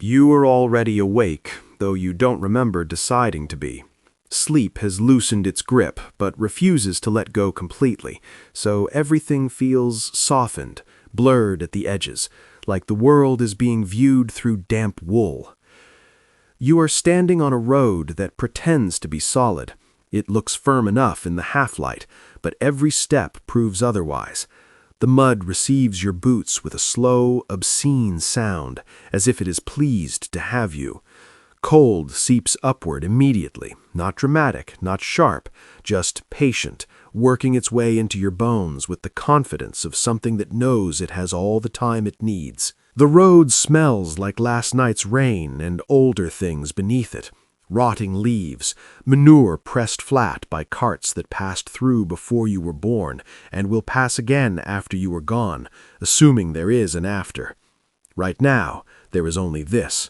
You are already awake, though you don't remember deciding to be. Sleep has loosened its grip, but refuses to let go completely, so everything feels softened, blurred at the edges, like the world is being viewed through damp wool. You are standing on a road that pretends to be solid. It looks firm enough in the half-light, but every step proves otherwise. The mud receives your boots with a slow, obscene sound, as if it is pleased to have you. Cold seeps upward immediately, not dramatic, not sharp, just patient, working its way into your bones with the confidence of something that knows it has all the time it needs. The road smells like last night's rain and older things beneath it. Rotting leaves, manure pressed flat by carts that passed through before you were born and will pass again after you are gone, assuming there is an after. Right now, there is only this.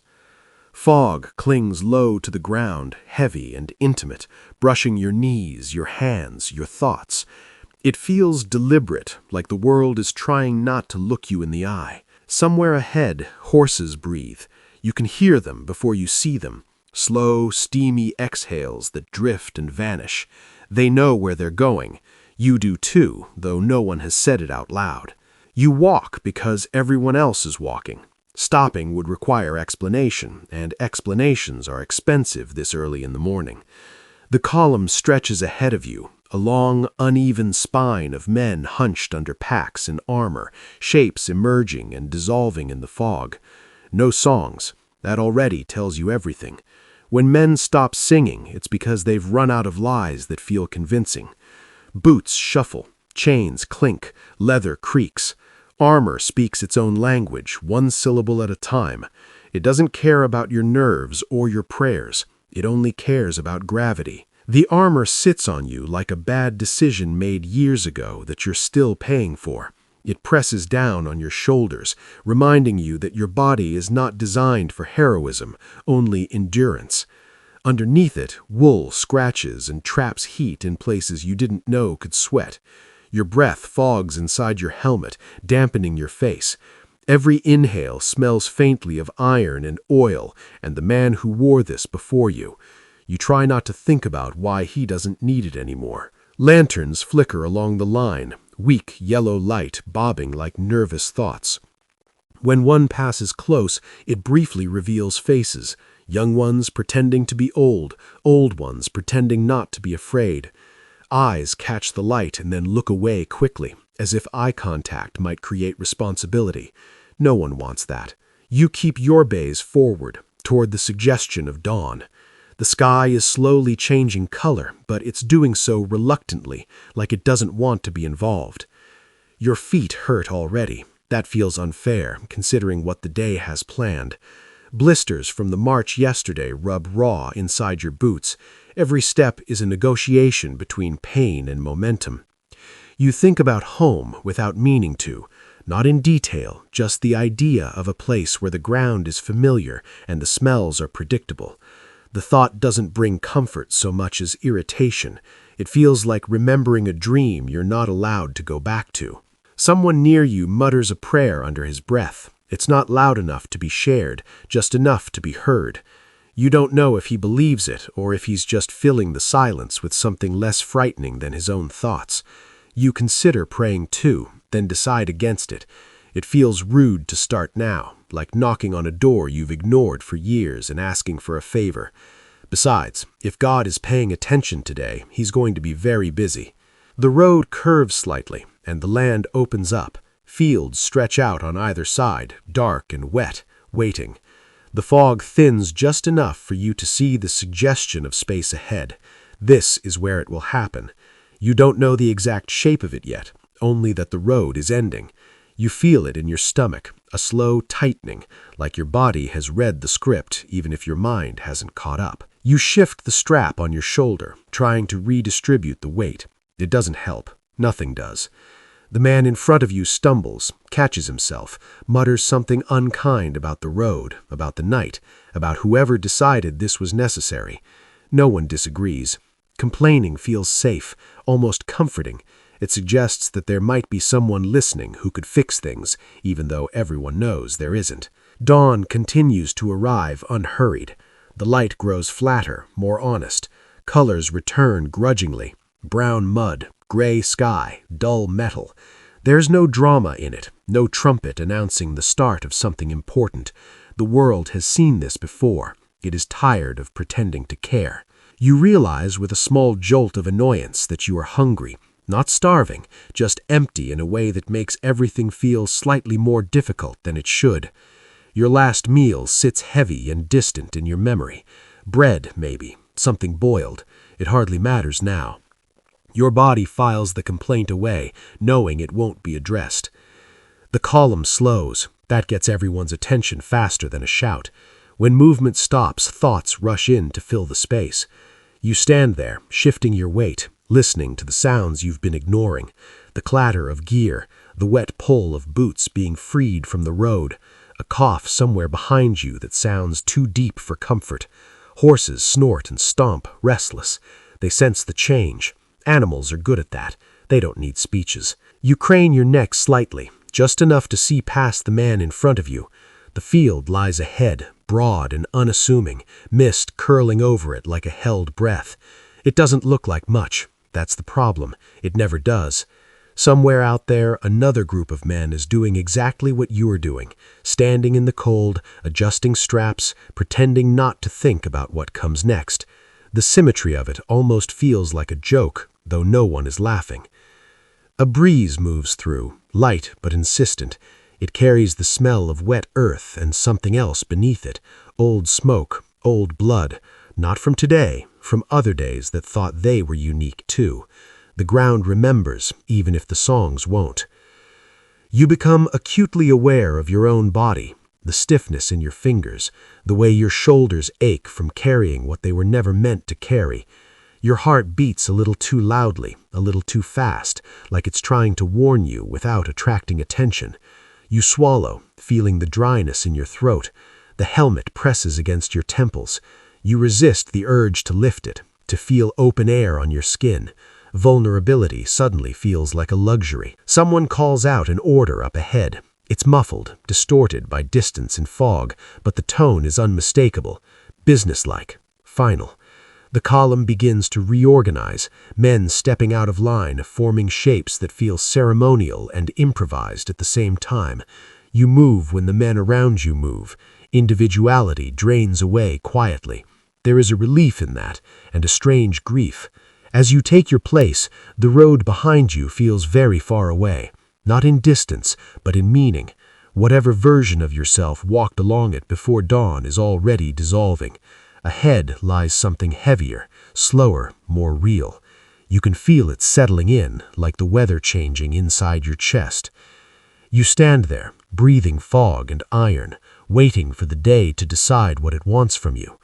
Fog clings low to the ground, heavy and intimate, brushing your knees, your hands, your thoughts. It feels deliberate, like the world is trying not to look you in the eye. Somewhere ahead, horses breathe. You can hear them before you see them. Slow, steamy exhales that drift and vanish. They know where they're going. You do too, though no one has said it out loud. You walk because everyone else is walking. Stopping would require explanation, and explanations are expensive this early in the morning. The column stretches ahead of you, a long, uneven spine of men hunched under packs and armor, shapes emerging and dissolving in the fog. No songs. That already tells you everything. When men stop singing, it's because they've run out of lies that feel convincing. Boots shuffle, chains clink, leather creaks. Armor speaks its own language, one syllable at a time. It doesn't care about your nerves or your prayers. It only cares about gravity. The armor sits on you like a bad decision made years ago that you're still paying for. It presses down on your shoulders, reminding you that your body is not designed for heroism, only endurance. Underneath it, wool scratches and traps heat in places you didn't know could sweat. Your breath fogs inside your helmet, dampening your face. Every inhale smells faintly of iron and oil, and the man who wore this before you. You try not to think about why he doesn't need it anymore. Lanterns flicker along the line, weak yellow light bobbing like nervous thoughts. When one passes close, it briefly reveals faces, young ones pretending to be old ones pretending not to be afraid. Eyes catch the light and then look away quickly, as if eye contact might create responsibility. No one wants that. You keep your gaze forward, toward the suggestion of dawn. The sky is slowly changing color, but it's doing so reluctantly, like it doesn't want to be involved. Your feet hurt already. That feels unfair, considering what the day has planned. Blisters from the march yesterday rub raw inside your boots. Every step is a negotiation between pain and momentum. You think about home without meaning to, not in detail, just the idea of a place where the ground is familiar and the smells are predictable. The thought doesn't bring comfort so much as irritation. It feels like remembering a dream you're not allowed to go back to. Someone near you mutters a prayer under his breath. It's not loud enough to be shared, just enough to be heard. You don't know if he believes it or if he's just filling the silence with something less frightening than his own thoughts. You consider praying too, then decide against it. It feels rude to start now, like knocking on a door you've ignored for years and asking for a favor. Besides, if God is paying attention today, he's going to be very busy. The road curves slightly, and the land opens up. Fields stretch out on either side, dark and wet, waiting. The fog thins just enough for you to see the suggestion of space ahead. This is where it will happen. You don't know the exact shape of it yet, only that the road is ending. You feel it in your stomach, a slow tightening, like your body has read the script even if your mind hasn't caught up. You shift the strap on your shoulder, trying to redistribute the weight. It doesn't help. Nothing does. The man in front of you stumbles, catches himself, mutters something unkind about the road, about the night, about whoever decided this was necessary. No one disagrees. Complaining feels safe, almost comforting. It suggests that there might be someone listening who could fix things, even though everyone knows there isn't. Dawn continues to arrive unhurried. The light grows flatter, more honest. Colors return grudgingly. Brown mud, gray sky, dull metal. There's no drama in it, no trumpet announcing the start of something important. The world has seen this before. It is tired of pretending to care. You realize with a small jolt of annoyance that you are hungry, not starving, just empty in a way that makes everything feel slightly more difficult than it should. Your last meal sits heavy and distant in your memory. Bread, maybe, something boiled. It hardly matters now. Your body files the complaint away, knowing it won't be addressed. The column slows. That gets everyone's attention faster than a shout. When movement stops, thoughts rush in to fill the space. You stand there, shifting your weight, listening to the sounds you've been ignoring. The clatter of gear, the wet pull of boots being freed from the road, a cough somewhere behind you that sounds too deep for comfort. Horses snort and stomp, restless. They sense the change. Animals are good at that. They don't need speeches. You crane your neck slightly, just enough to see past the man in front of you. The field lies ahead, broad and unassuming, mist curling over it like a held breath. It doesn't look like much. That's the problem. It never does. Somewhere out there, another group of men is doing exactly what you are doing, standing in the cold, adjusting straps, pretending not to think about what comes next. The symmetry of it almost feels like a joke, though no one is laughing. A breeze moves through, light but insistent. It carries the smell of wet earth and something else beneath it, old smoke, old blood, not from today, from other days that thought they were unique too. The ground remembers, even if the songs won't. You become acutely aware of your own body, the stiffness in your fingers, the way your shoulders ache from carrying what they were never meant to carry. Your heart beats a little too loudly, a little too fast, like it's trying to warn you without attracting attention. You swallow, feeling the dryness in your throat. The helmet presses against your temples. You resist the urge to lift it, to feel open air on your skin. Vulnerability suddenly feels like a luxury. Someone calls out an order up ahead. It's muffled, distorted by distance and fog, but the tone is unmistakable, businesslike, final. The column begins to reorganize, men stepping out of line, forming shapes that feel ceremonial and improvised at the same time. You move when the men around you move. Individuality drains away quietly. There is a relief in that, and a strange grief. As you take your place, the road behind you feels very far away, not in distance, but in meaning. Whatever version of yourself walked along it before dawn is already dissolving. Ahead lies something heavier, slower, more real. You can feel it settling in, like the weather changing inside your chest. You stand there, breathing fog and iron, waiting for the day to decide what it wants from you.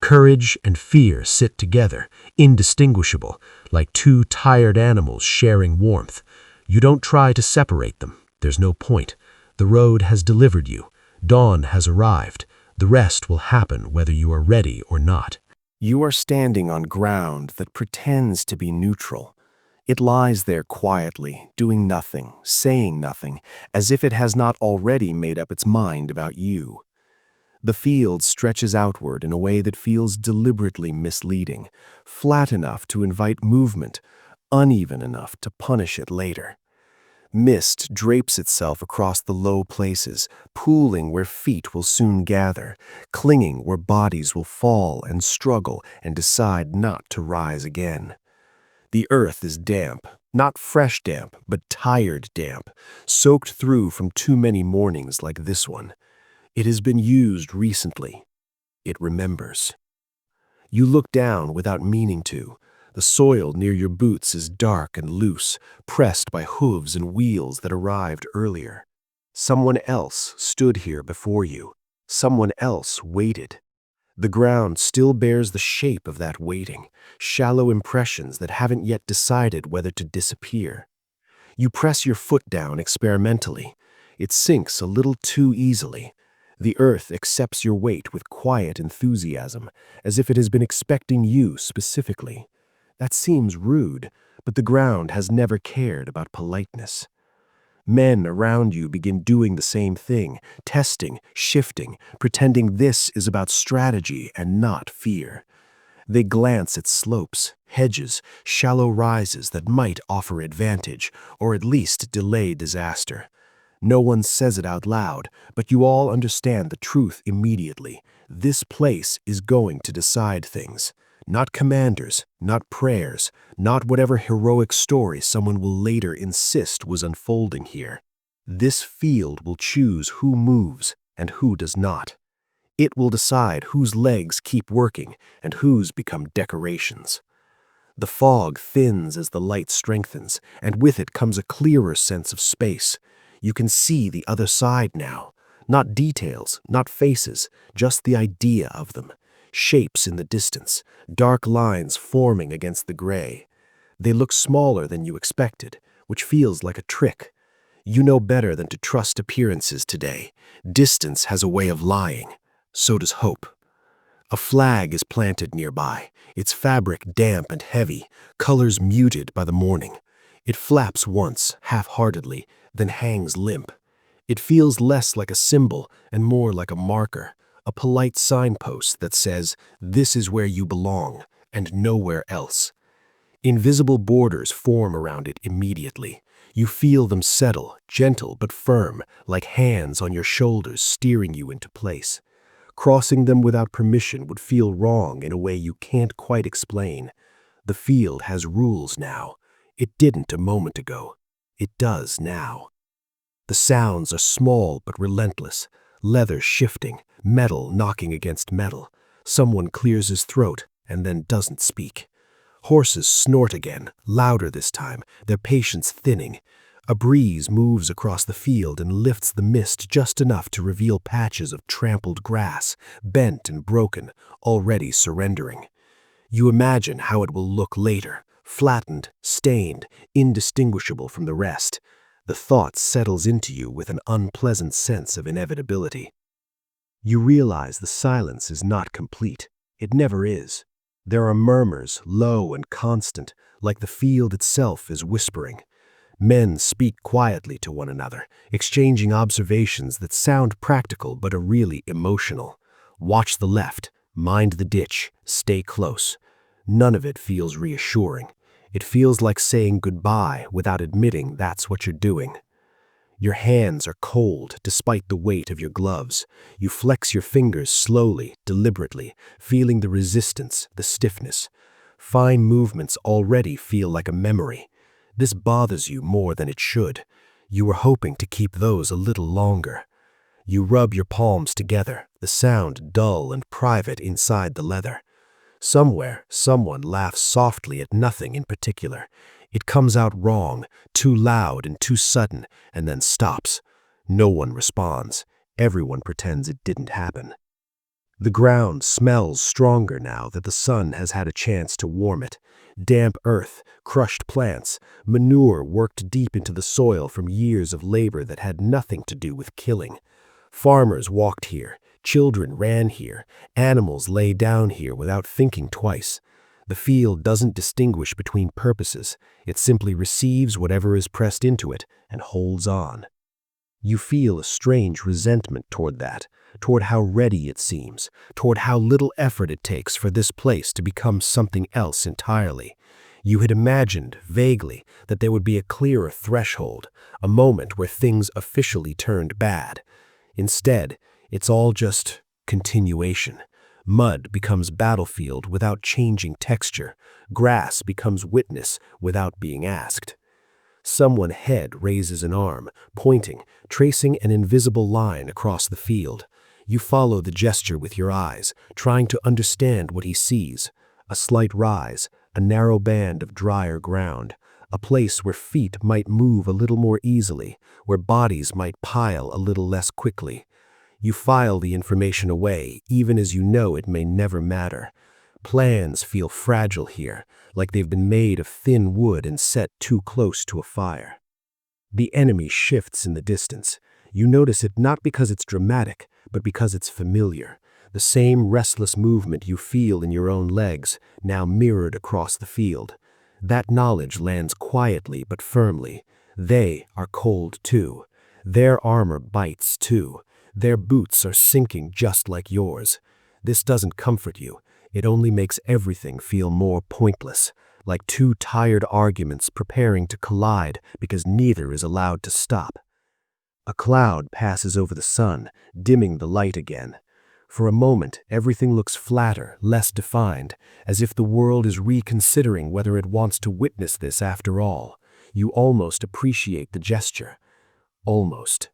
Courage and fear sit together, indistinguishable, like two tired animals sharing warmth. You don't try to separate them. There's no point. The road has delivered you. Dawn has arrived. The rest will happen whether you are ready or not. You are standing on ground that pretends to be neutral. It lies there quietly, doing nothing, saying nothing, as if it has not already made up its mind about you. The field stretches outward in a way that feels deliberately misleading, flat enough to invite movement, uneven enough to punish it later. Mist drapes itself across the low places, pooling where feet will soon gather, clinging where bodies will fall and struggle and decide not to rise again. The earth is damp, not fresh damp, but tired damp, soaked through from too many mornings like this one. It has been used recently. It remembers. You look down without meaning to. The soil near your boots is dark and loose, pressed by hooves and wheels that arrived earlier. Someone else stood here before you. Someone else waited. The ground still bears the shape of that waiting, shallow impressions that haven't yet decided whether to disappear. You press your foot down experimentally. It sinks a little too easily. The earth accepts your weight with quiet enthusiasm, as if it has been expecting you specifically. That seems rude, but the ground has never cared about politeness. Men around you begin doing the same thing, testing, shifting, pretending this is about strategy and not fear. They glance at slopes, hedges, shallow rises that might offer advantage, or at least delay disaster. No one says it out loud, but you all understand the truth immediately. This place is going to decide things. Not commanders, not prayers, not whatever heroic story someone will later insist was unfolding here. This field will choose who moves and who does not. It will decide whose legs keep working and whose become decorations. The fog thins as the light strengthens, and with it comes a clearer sense of space. You can see the other side now. Not details, not faces, just the idea of them. Shapes in the distance, dark lines forming against the gray. They look smaller than you expected, which feels like a trick. You know better than to trust appearances today. Distance has a way of lying. So does hope. A flag is planted nearby, its fabric damp and heavy, colors muted by the morning. It flaps once, half-heartedly, then hangs limp. It feels less like a symbol and more like a marker, a polite signpost that says, "This is where you belong, and nowhere else." Invisible borders form around it immediately. You feel them settle, gentle but firm, like hands on your shoulders steering you into place. Crossing them without permission would feel wrong in a way you can't quite explain. The field has rules now. It didn't a moment ago. It does now. The sounds are small but relentless. Leather shifting, metal knocking against metal. Someone clears his throat and then doesn't speak. Horses snort again, louder this time, their patience thinning. A breeze moves across the field and lifts the mist just enough to reveal patches of trampled grass, bent and broken, already surrendering. You imagine how it will look later, flattened, stained, indistinguishable from the rest. The thought settles into you with an unpleasant sense of inevitability. You realize the silence is not complete. It never is. There are murmurs, low and constant, like the field itself is whispering. Men speak quietly to one another, exchanging observations that sound practical but are really emotional. Watch the left, mind the ditch, stay close. None of it feels reassuring. It feels like saying goodbye without admitting that's what you're doing. Your hands are cold despite the weight of your gloves. You flex your fingers slowly, deliberately, feeling the resistance, the stiffness. Fine movements already feel like a memory. This bothers you more than it should. You were hoping to keep those a little longer. You rub your palms together, the sound dull and private inside the leather. Somewhere, someone laughs softly at nothing in particular. It comes out wrong, too loud and too sudden, and then stops. No one responds. Everyone pretends it didn't happen. The ground smells stronger now that the sun has had a chance to warm it. Damp earth, crushed plants, manure worked deep into the soil from years of labor that had nothing to do with killing. Farmers walked here, children ran here, animals lay down here without thinking twice. The field doesn't distinguish between purposes. It simply receives whatever is pressed into it and holds on. You feel a strange resentment toward that, toward how ready it seems, toward how little effort it takes for this place to become something else entirely. You had imagined, vaguely, that there would be a clearer threshold, a moment where things officially turned bad. Instead, it's all just continuation. Mud becomes battlefield without changing texture. Grass becomes witness without being asked. Someone's head raises an arm, pointing, tracing an invisible line across the field. You follow the gesture with your eyes, trying to understand what he sees. A slight rise, a narrow band of drier ground, a place where feet might move a little more easily, where bodies might pile a little less quickly. You file the information away, even as you know it may never matter. Plans feel fragile here, like they've been made of thin wood and set too close to a fire. The enemy shifts in the distance. You notice it not because it's dramatic, but because it's familiar. The same restless movement you feel in your own legs, now mirrored across the field. That knowledge lands quietly but firmly. They are cold too. Their armor bites too. Their boots are sinking just like yours. This doesn't comfort you. It only makes everything feel more pointless, like two tired arguments preparing to collide because neither is allowed to stop. A cloud passes over the sun, dimming the light again. For a moment, everything looks flatter, less defined, as if the world is reconsidering whether it wants to witness this after all. You almost appreciate the gesture. Almost.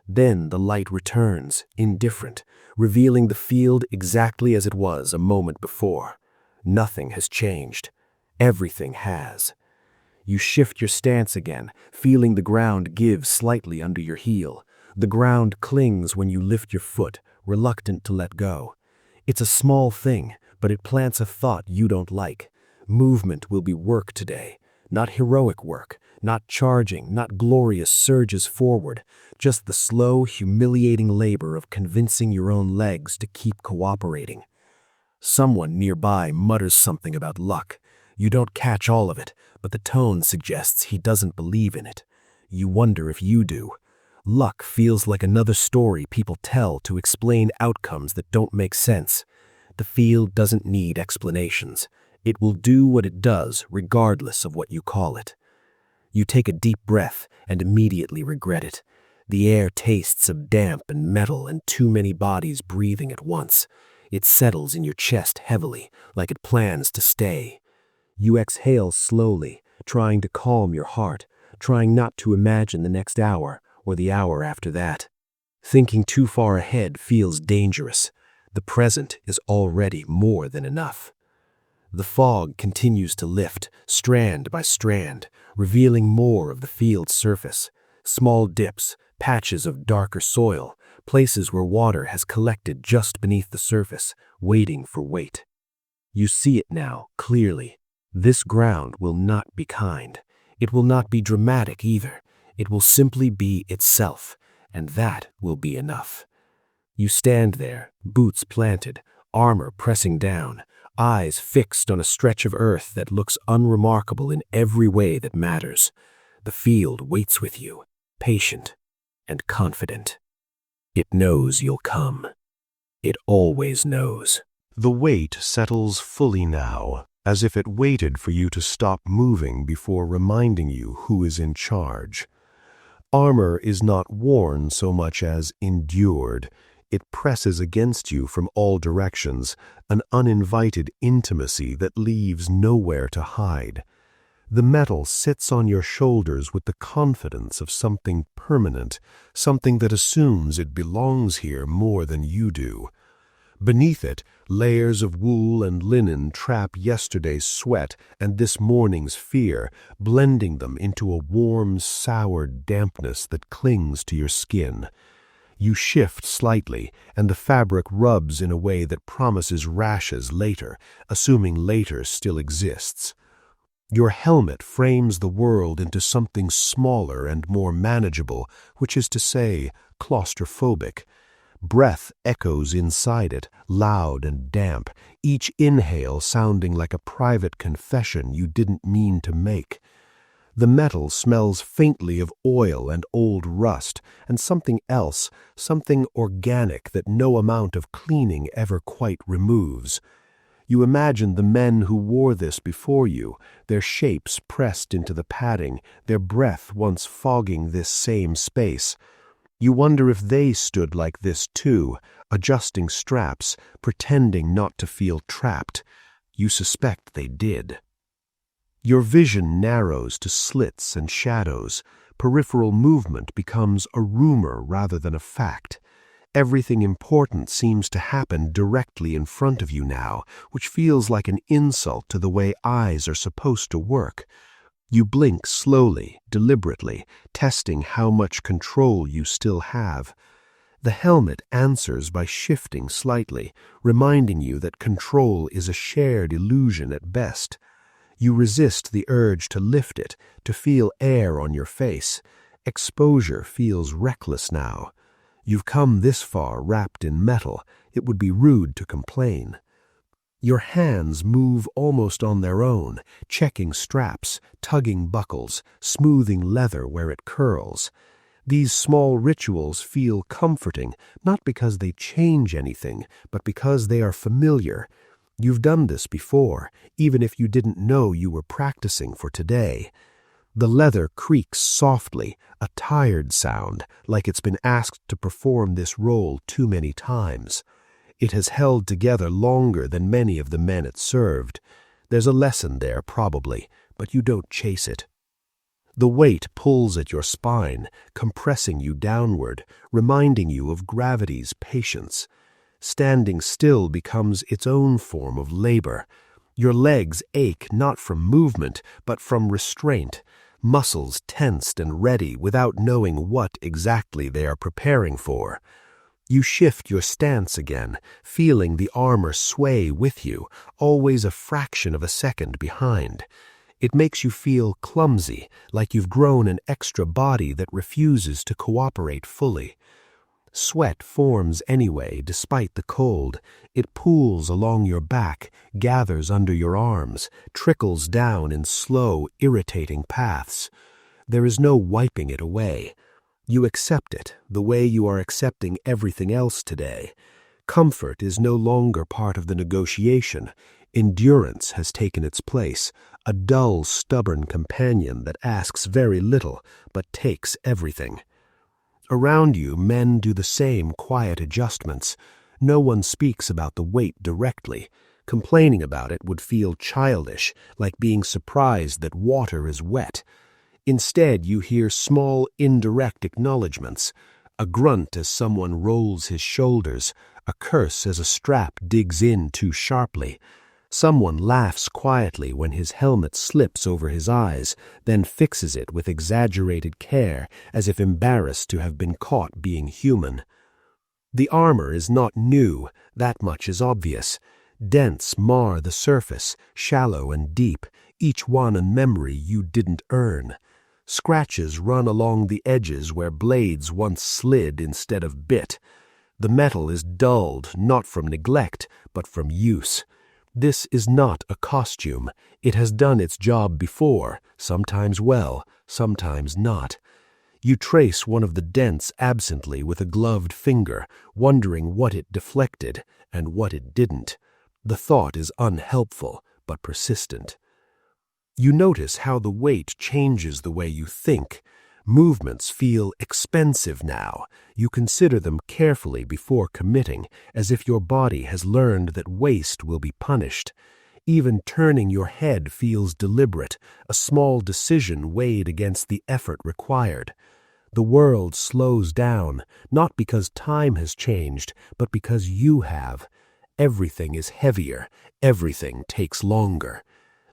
Then the light returns, indifferent, revealing the field exactly as it was a moment before. Nothing has changed. Everything has. You shift your stance again, feeling the ground give slightly under your heel. The ground clings when you lift your foot, reluctant to let go. It's a small thing, but it plants a thought you don't like. Movement will be work today. Not heroic work, not charging, not glorious surges forward, just the slow, humiliating labor of convincing your own legs to keep cooperating. Someone nearby mutters something about luck. You don't catch all of it, but the tone suggests he doesn't believe in it. You wonder if you do. Luck feels like another story people tell to explain outcomes that don't make sense. The field doesn't need explanations. It will do what it does regardless of what you call it. You take a deep breath and immediately regret it. The air tastes of damp and metal and too many bodies breathing at once. It settles in your chest heavily, like it plans to stay. You exhale slowly, trying to calm your heart, trying not to imagine the next hour or the hour after that. Thinking too far ahead feels dangerous. The present is already more than enough. The fog continues to lift, strand by strand, revealing more of the field's surface. Small dips, patches of darker soil, places where water has collected just beneath the surface, waiting for weight. You see it now, clearly. This ground will not be kind. It will not be dramatic either. It will simply be itself, and that will be enough. You stand there, boots planted, armor pressing down, eyes fixed on a stretch of earth that looks unremarkable in every way that matters. The field waits with you, patient and confident. It knows you'll come. It always knows. The weight settles fully now, as if it waited for you to stop moving before reminding you who is in charge. Armor is not worn so much as endured. It presses against you from all directions, an uninvited intimacy that leaves nowhere to hide. The metal sits on your shoulders with the confidence of something permanent, something that assumes it belongs here more than you do. Beneath it, layers of wool and linen trap yesterday's sweat and this morning's fear, blending them into a warm, sour dampness that clings to your skin. You shift slightly, and the fabric rubs in a way that promises rashes later, assuming later still exists. Your helmet frames the world into something smaller and more manageable, which is to say, claustrophobic. Breath echoes inside it, loud and damp, each inhale sounding like a private confession you didn't mean to make. The metal smells faintly of oil and old rust, and something else, something organic that no amount of cleaning ever quite removes. You imagine the men who wore this before you, their shapes pressed into the padding, their breath once fogging this same space. You wonder if they stood like this too, adjusting straps, pretending not to feel trapped. You suspect they did. Your vision narrows to slits and shadows. Peripheral movement becomes a rumor rather than a fact. Everything important seems to happen directly in front of you now, which feels like an insult to the way eyes are supposed to work. You blink slowly, deliberately, testing how much control you still have. The helmet answers by shifting slightly, reminding you that control is a shared illusion at best. You resist the urge to lift it, to feel air on your face. Exposure feels reckless now. You've come this far wrapped in metal. It would be rude to complain. Your hands move almost on their own, checking straps, tugging buckles, smoothing leather where it curls. These small rituals feel comforting, not because they change anything, but because they are familiar. You've done this before, even if you didn't know you were practicing for today. The leather creaks softly, a tired sound, like it's been asked to perform this role too many times. It has held together longer than many of the men it served. There's a lesson there, probably, but you don't chase it. The weight pulls at your spine, compressing you downward, reminding you of gravity's patience. Standing still becomes its own form of labor. Your legs ache not from movement, but from restraint, muscles tensed and ready without knowing what exactly they are preparing for. You shift your stance again, feeling the armor sway with you, always a fraction of a second behind. It makes you feel clumsy, like you've grown an extra body that refuses to cooperate fully. Sweat forms anyway, despite the cold. It pools along your back, gathers under your arms, trickles down in slow, irritating paths. There is no wiping it away. You accept it, the way you are accepting everything else today. Comfort is no longer part of the negotiation. Endurance has taken its place, a dull, stubborn companion that asks very little, but takes everything. Around you, men do the same quiet adjustments. No one speaks about the weight directly. Complaining about it would feel childish, like being surprised that water is wet. Instead, you hear small, indirect acknowledgments, a grunt as someone rolls his shoulders, a curse as a strap digs in too sharply. Someone laughs quietly when his helmet slips over his eyes, then fixes it with exaggerated care, as if embarrassed to have been caught being human. The armor is not new, that much is obvious. Dents mar the surface, shallow and deep, each one a memory you didn't earn. Scratches run along the edges where blades once slid instead of bit. The metal is dulled not from neglect, but from use. This is not a costume. It has done its job before, sometimes well, sometimes not. You trace one of the dents absently with a gloved finger, wondering what it deflected and what it didn't. The thought is unhelpful, but persistent. You notice how the weight changes the way you think. Movements feel expensive now. You consider them carefully before committing, as if your body has learned that waste will be punished. Even turning your head feels deliberate, a small decision weighed against the effort required. The world slows down, not because time has changed, but because you have. Everything is heavier, everything takes longer.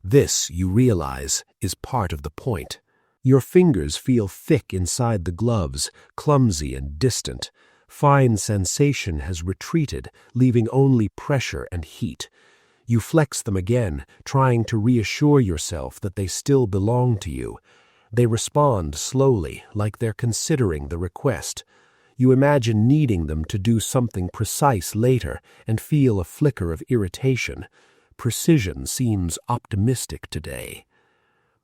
This, you realize, is part of the point. Your fingers feel thick inside the gloves, clumsy and distant. Fine sensation has retreated, leaving only pressure and heat. You flex them again, trying to reassure yourself that they still belong to you. They respond slowly, like they're considering the request. You imagine needing them to do something precise later and feel a flicker of irritation. Precision seems optimistic today.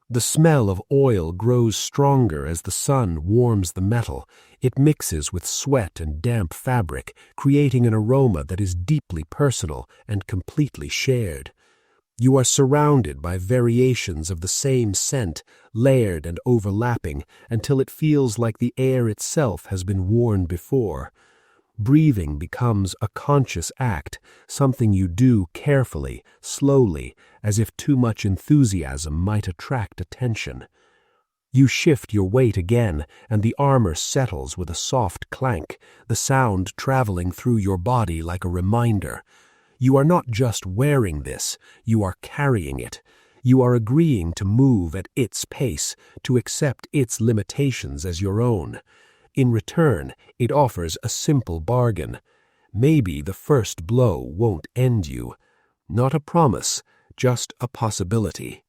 The smell of oil grows stronger as the sun warms the metal. It mixes with sweat and damp fabric, creating an aroma that is deeply personal and completely shared. You are surrounded by variations of the same scent, layered and overlapping, until it feels like the air itself has been worn before. Breathing becomes a conscious act, something you do carefully, slowly, as if too much enthusiasm might attract attention. You shift your weight again, and the armor settles with a soft clank, the sound traveling through your body like a reminder. You are not just wearing this, you are carrying it. You are agreeing to move at its pace, to accept its limitations as your own. In return, it offers a simple bargain. Maybe the first blow won't end you. Not a promise, just a possibility.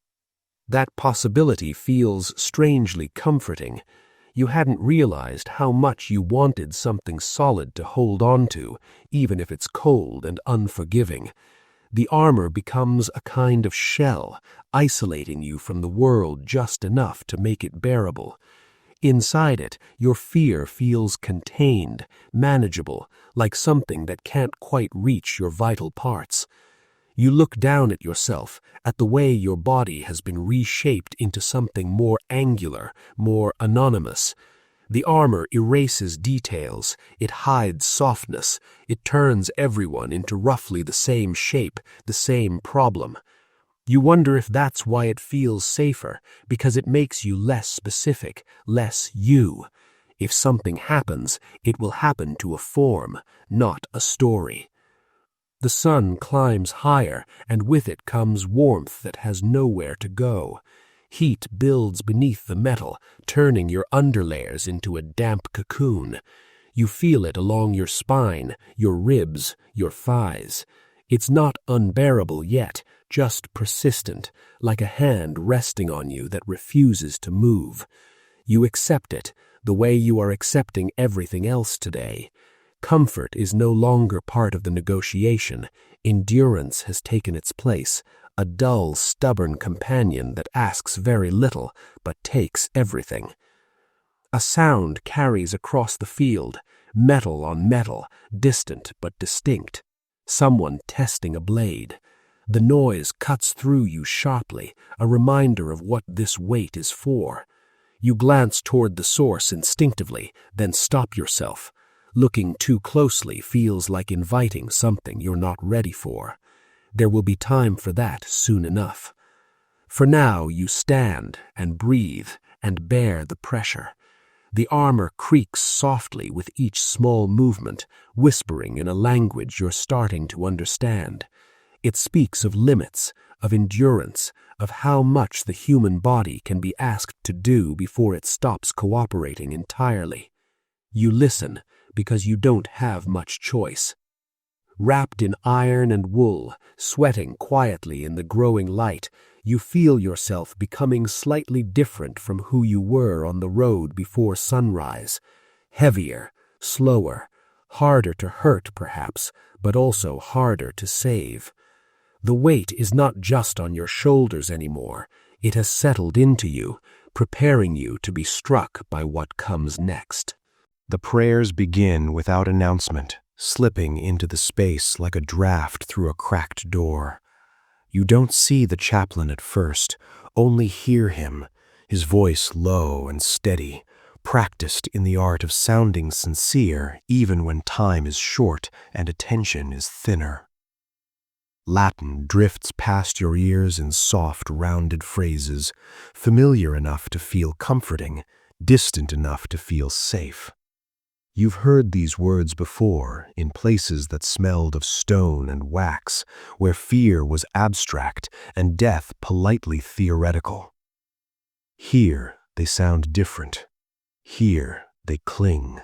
That possibility feels strangely comforting. You hadn't realized how much you wanted something solid to hold on to, even if it's cold and unforgiving. The armor becomes a kind of shell, isolating you from the world just enough to make it bearable. Inside it, your fear feels contained, manageable, like something that can't quite reach your vital parts. You look down at yourself, at the way your body has been reshaped into something more angular, more anonymous. The armor erases details, it hides softness, it turns everyone into roughly the same shape, the same problem. You wonder if that's why it feels safer, because it makes you less specific, less you. If something happens, it will happen to a form, not a story. The sun climbs higher, and with it comes warmth that has nowhere to go. Heat builds beneath the metal, turning your underlayers into a damp cocoon. You feel it along your spine, your ribs, your thighs. It's not unbearable yet, just persistent, like a hand resting on you that refuses to move. You accept it, the way you are accepting everything else today. Comfort is no longer part of the negotiation. Endurance has taken its place, a dull, stubborn companion that asks very little but takes everything. A sound carries across the field, metal on metal, distant but distinct. Someone testing a blade. The noise cuts through you sharply, a reminder of what this weight is for. You glance toward the source instinctively, then stop yourself. Looking too closely feels like inviting something you're not ready for. There will be time for that soon enough. For now, you stand and breathe and bear the pressure. The armor creaks softly with each small movement, whispering in a language you're starting to understand. It speaks of limits, of endurance, of how much the human body can be asked to do before it stops cooperating entirely. You listen, because you don't have much choice. Wrapped in iron and wool, sweating quietly in the growing light, you feel yourself becoming slightly different from who you were on the road before sunrise. Heavier, slower, harder to hurt perhaps, but also harder to save. The weight is not just on your shoulders anymore. It has settled into you, preparing you to be struck by what comes next. The prayers begin without announcement, slipping into the space like a draft through a cracked door. You don't see the chaplain at first, only hear him, his voice low and steady, practiced in the art of sounding sincere even when time is short and attention is thinner. Latin drifts past your ears in soft, rounded phrases, familiar enough to feel comforting, distant enough to feel safe. You've heard these words before in places that smelled of stone and wax, where fear was abstract and death politely theoretical. Here they sound different. Here they cling.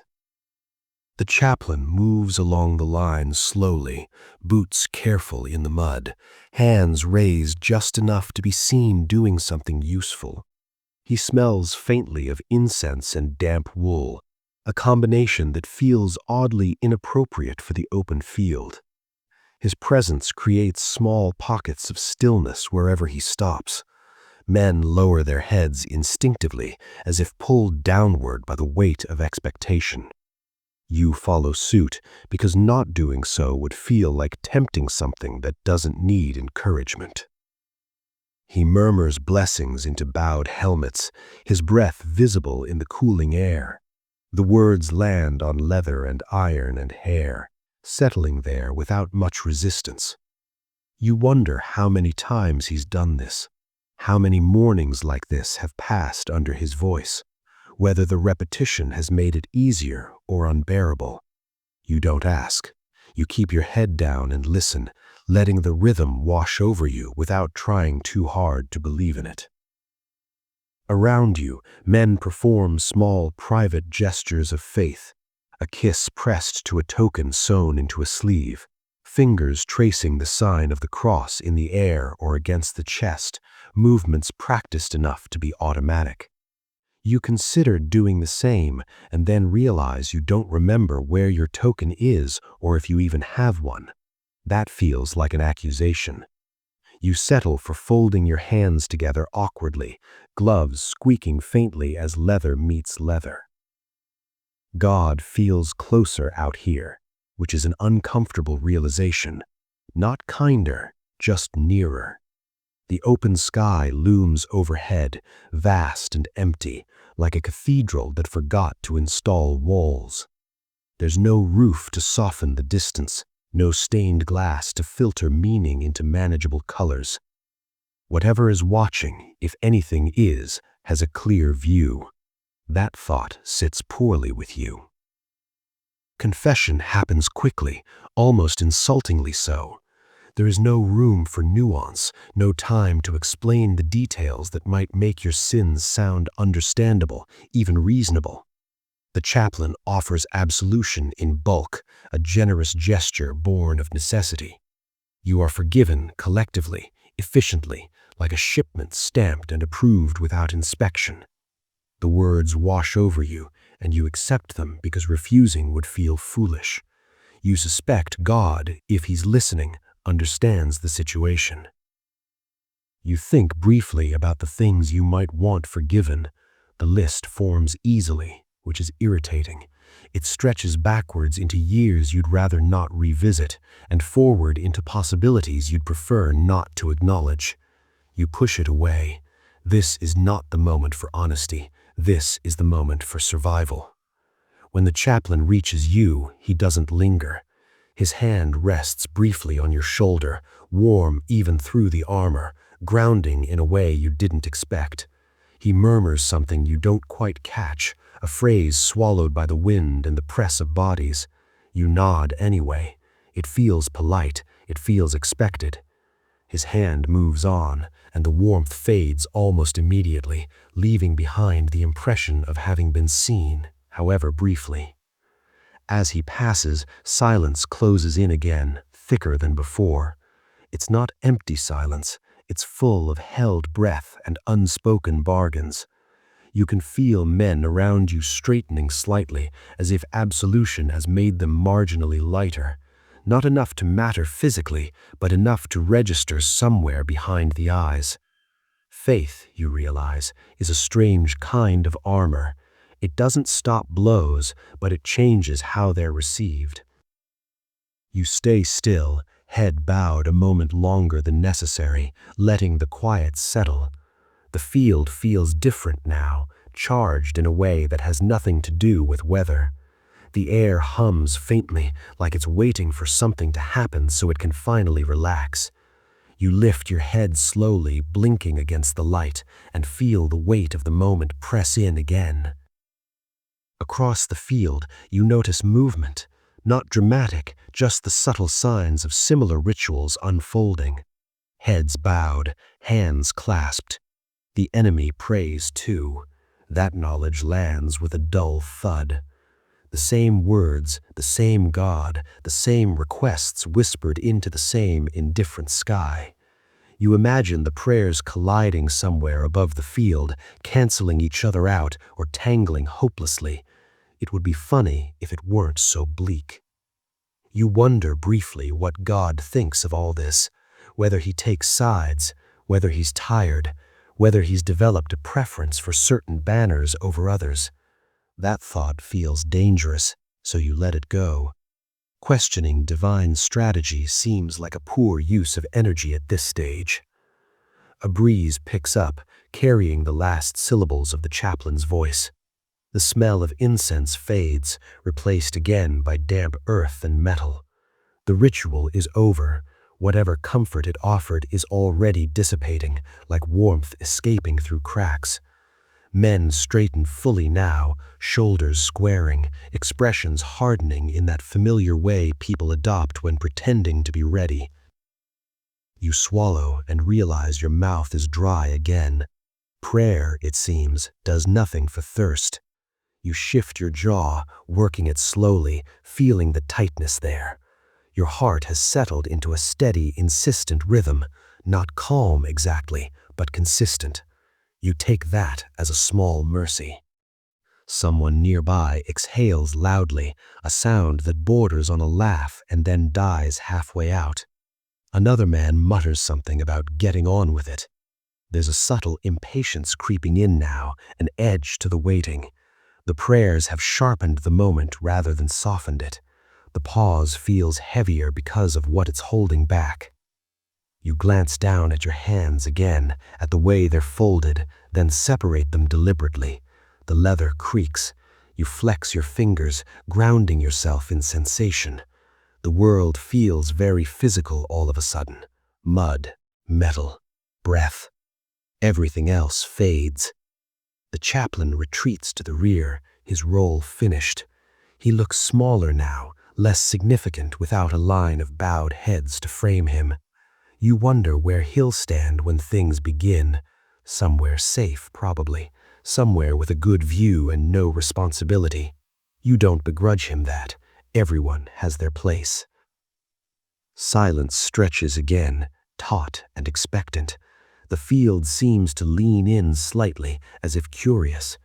The chaplain moves along the line slowly, boots careful in the mud, hands raised just enough to be seen doing something useful. He smells faintly of incense and damp wool, a combination that feels oddly inappropriate for the open field. His presence creates small pockets of stillness wherever he stops. Men lower their heads instinctively, as if pulled downward by the weight of expectation. You follow suit because not doing so would feel like tempting something that doesn't need encouragement. He murmurs blessings into bowed helmets, his breath visible in the cooling air. The words land on leather and iron and hair, settling there without much resistance. You wonder how many times he's done this, how many mornings like this have passed under his voice, whether the repetition has made it easier or unbearable. You don't ask. You keep your head down and listen, letting the rhythm wash over you without trying too hard to believe in it. Around you, men perform small private gestures of faith, a kiss pressed to a token sewn into a sleeve, fingers tracing the sign of the cross in the air or against the chest, movements practiced enough to be automatic. You consider doing the same and then realize you don't remember where your token is or if you even have one. That feels like an accusation. You settle for folding your hands together awkwardly, gloves squeaking faintly as leather meets leather. God feels closer out here, which is an uncomfortable realization. Not kinder, just nearer. The open sky looms overhead, vast and empty, like a cathedral that forgot to install walls. There's no roof to soften the distance, no stained glass to filter meaning into manageable colors. Whatever is watching, if anything is, has a clear view. That thought sits poorly with you. Confession happens quickly, almost insultingly so. There is no room for nuance, no time to explain the details that might make your sins sound understandable, even reasonable. The chaplain offers absolution in bulk, a generous gesture born of necessity. You are forgiven collectively, efficiently, like a shipment stamped and approved without inspection. The words wash over you, and you accept them because refusing would feel foolish. You suspect God, if he's listening, understands the situation. You think briefly about the things you might want forgiven. The list forms easily, which is irritating. It stretches backwards into years you'd rather not revisit, and forward into possibilities you'd prefer not to acknowledge. You push it away. This is not the moment for honesty. This is the moment for survival. When the chaplain reaches you, he doesn't linger. His hand rests briefly on your shoulder, warm even through the armor, grounding in a way you didn't expect. He murmurs something you don't quite catch, a phrase swallowed by the wind and the press of bodies. You nod anyway. It feels polite, it feels expected. His hand moves on, and the warmth fades almost immediately, leaving behind the impression of having been seen, however briefly. As he passes, silence closes in again, thicker than before. It's not empty silence, it's full of held breath and unspoken bargains. You can feel men around you straightening slightly, as if absolution has made them marginally lighter. Not enough to matter physically, but enough to register somewhere behind the eyes. Faith, you realize, is a strange kind of armor. It doesn't stop blows, but it changes how they're received. You stay still, head bowed a moment longer than necessary, letting the quiet settle. The field feels different now, charged in a way that has nothing to do with weather. The air hums faintly, like it's waiting for something to happen so it can finally relax. You lift your head slowly, blinking against the light, and feel the weight of the moment press in again. Across the field, you notice movement, not dramatic, just the subtle signs of similar rituals unfolding. Heads bowed, hands clasped. The enemy prays too. That knowledge lands with a dull thud. The same words, the same God, the same requests whispered into the same indifferent sky. You imagine the prayers colliding somewhere above the field, canceling each other out or tangling hopelessly. It would be funny if it weren't so bleak. You wonder briefly what God thinks of all this, whether he takes sides, whether he's tired, whether he's developed a preference for certain banners over others. That thought feels dangerous, so you let it go. Questioning divine strategy seems like a poor use of energy at this stage. A breeze picks up, carrying the last syllables of the chaplain's voice. The smell of incense fades, replaced again by damp earth and metal. The ritual is over. Whatever comfort it offered is already dissipating, like warmth escaping through cracks. Men straighten fully now, shoulders squaring, expressions hardening in that familiar way people adopt when pretending to be ready. You swallow and realize your mouth is dry again. Prayer, it seems, does nothing for thirst. You shift your jaw, working it slowly, feeling the tightness there. Your heart has settled into a steady, insistent rhythm, not calm exactly, but consistent. You take that as a small mercy. Someone nearby exhales loudly, a sound that borders on a laugh and then dies halfway out. Another man mutters something about getting on with it. There's a subtle impatience creeping in now, an edge to the waiting. The prayers have sharpened the moment rather than softened it. The pause feels heavier because of what it's holding back. You glance down at your hands again, at the way they're folded, then separate them deliberately. The leather creaks. You flex your fingers, grounding yourself in sensation. The world feels very physical all of a sudden. Mud, metal, breath. Everything else fades. The chaplain retreats to the rear, his role finished. He looks smaller now, less significant without a line of bowed heads to frame him. You wonder where he'll stand when things begin. Somewhere safe, probably. Somewhere with a good view and no responsibility. You don't begrudge him that. Everyone has their place. Silence stretches again, taut and expectant. The field seems to lean in slightly, as if curious.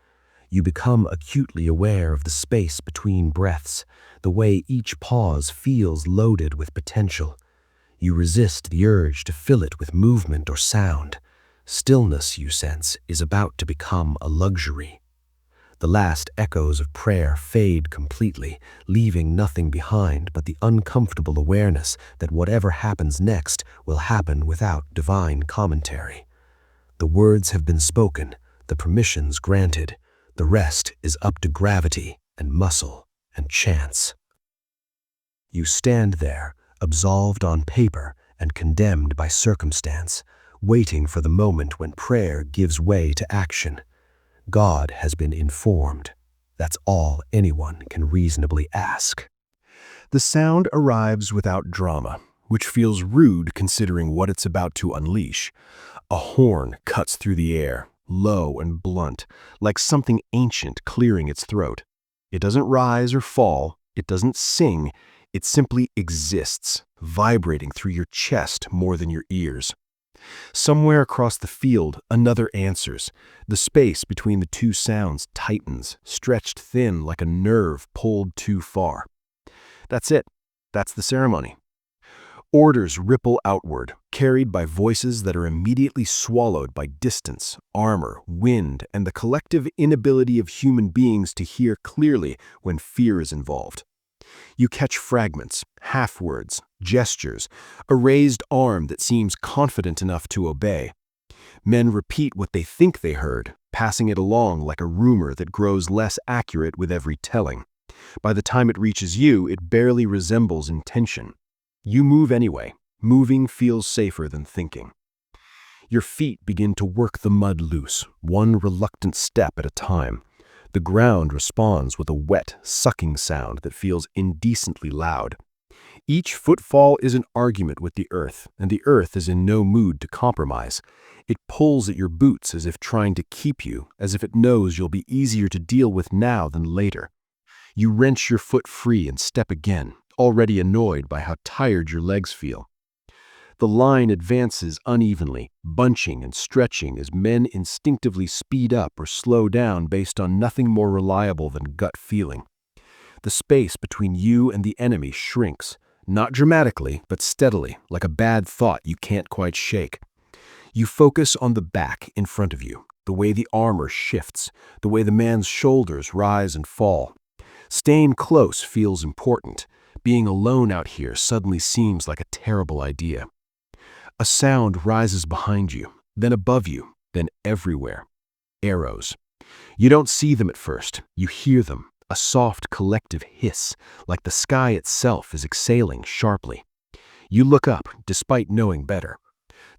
You become acutely aware of the space between breaths, the way each pause feels loaded with potential. You resist the urge to fill it with movement or sound. Stillness, you sense, is about to become a luxury. The last echoes of prayer fade completely, leaving nothing behind but the uncomfortable awareness that whatever happens next will happen without divine commentary. The words have been spoken, the permissions granted. The rest is up to gravity and muscle and chance. You stand there, absolved on paper and condemned by circumstance, waiting for the moment when prayer gives way to action. God has been informed. That's all anyone can reasonably ask. The sound arrives without drama, which feels rude considering what it's about to unleash. A horn cuts through the air, low and blunt, like something ancient clearing its throat. It doesn't rise or fall, it doesn't sing, it simply exists, vibrating through your chest more than your ears. Somewhere across the field, another answers. The space between the two sounds tightens, stretched thin like a nerve pulled too far. That's it. That's the ceremony. Orders ripple outward, carried by voices that are immediately swallowed by distance, armor, wind, and the collective inability of human beings to hear clearly when fear is involved. You catch fragments, half-words, gestures, a raised arm that seems confident enough to obey. Men repeat what they think they heard, passing it along like a rumor that grows less accurate with every telling. By the time it reaches you, it barely resembles intention. You move anyway. Moving feels safer than thinking. Your feet begin to work the mud loose, one reluctant step at a time. The ground responds with a wet, sucking sound that feels indecently loud. Each footfall is an argument with the earth, and the earth is in no mood to compromise. It pulls at your boots as if trying to keep you, as if it knows you'll be easier to deal with now than later. You wrench your foot free and step again, already annoyed by how tired your legs feel. The line advances unevenly, bunching and stretching as men instinctively speed up or slow down based on nothing more reliable than gut feeling. The space between you and the enemy shrinks, not dramatically, but steadily, like a bad thought you can't quite shake. You focus on the back in front of you, the way the armor shifts, the way the man's shoulders rise and fall. Staying close feels important. Being alone out here suddenly seems like a terrible idea. A sound rises behind you, then above you, then everywhere. Arrows. You don't see them at first. You hear them, a soft collective hiss, like the sky itself is exhaling sharply. You look up, despite knowing better.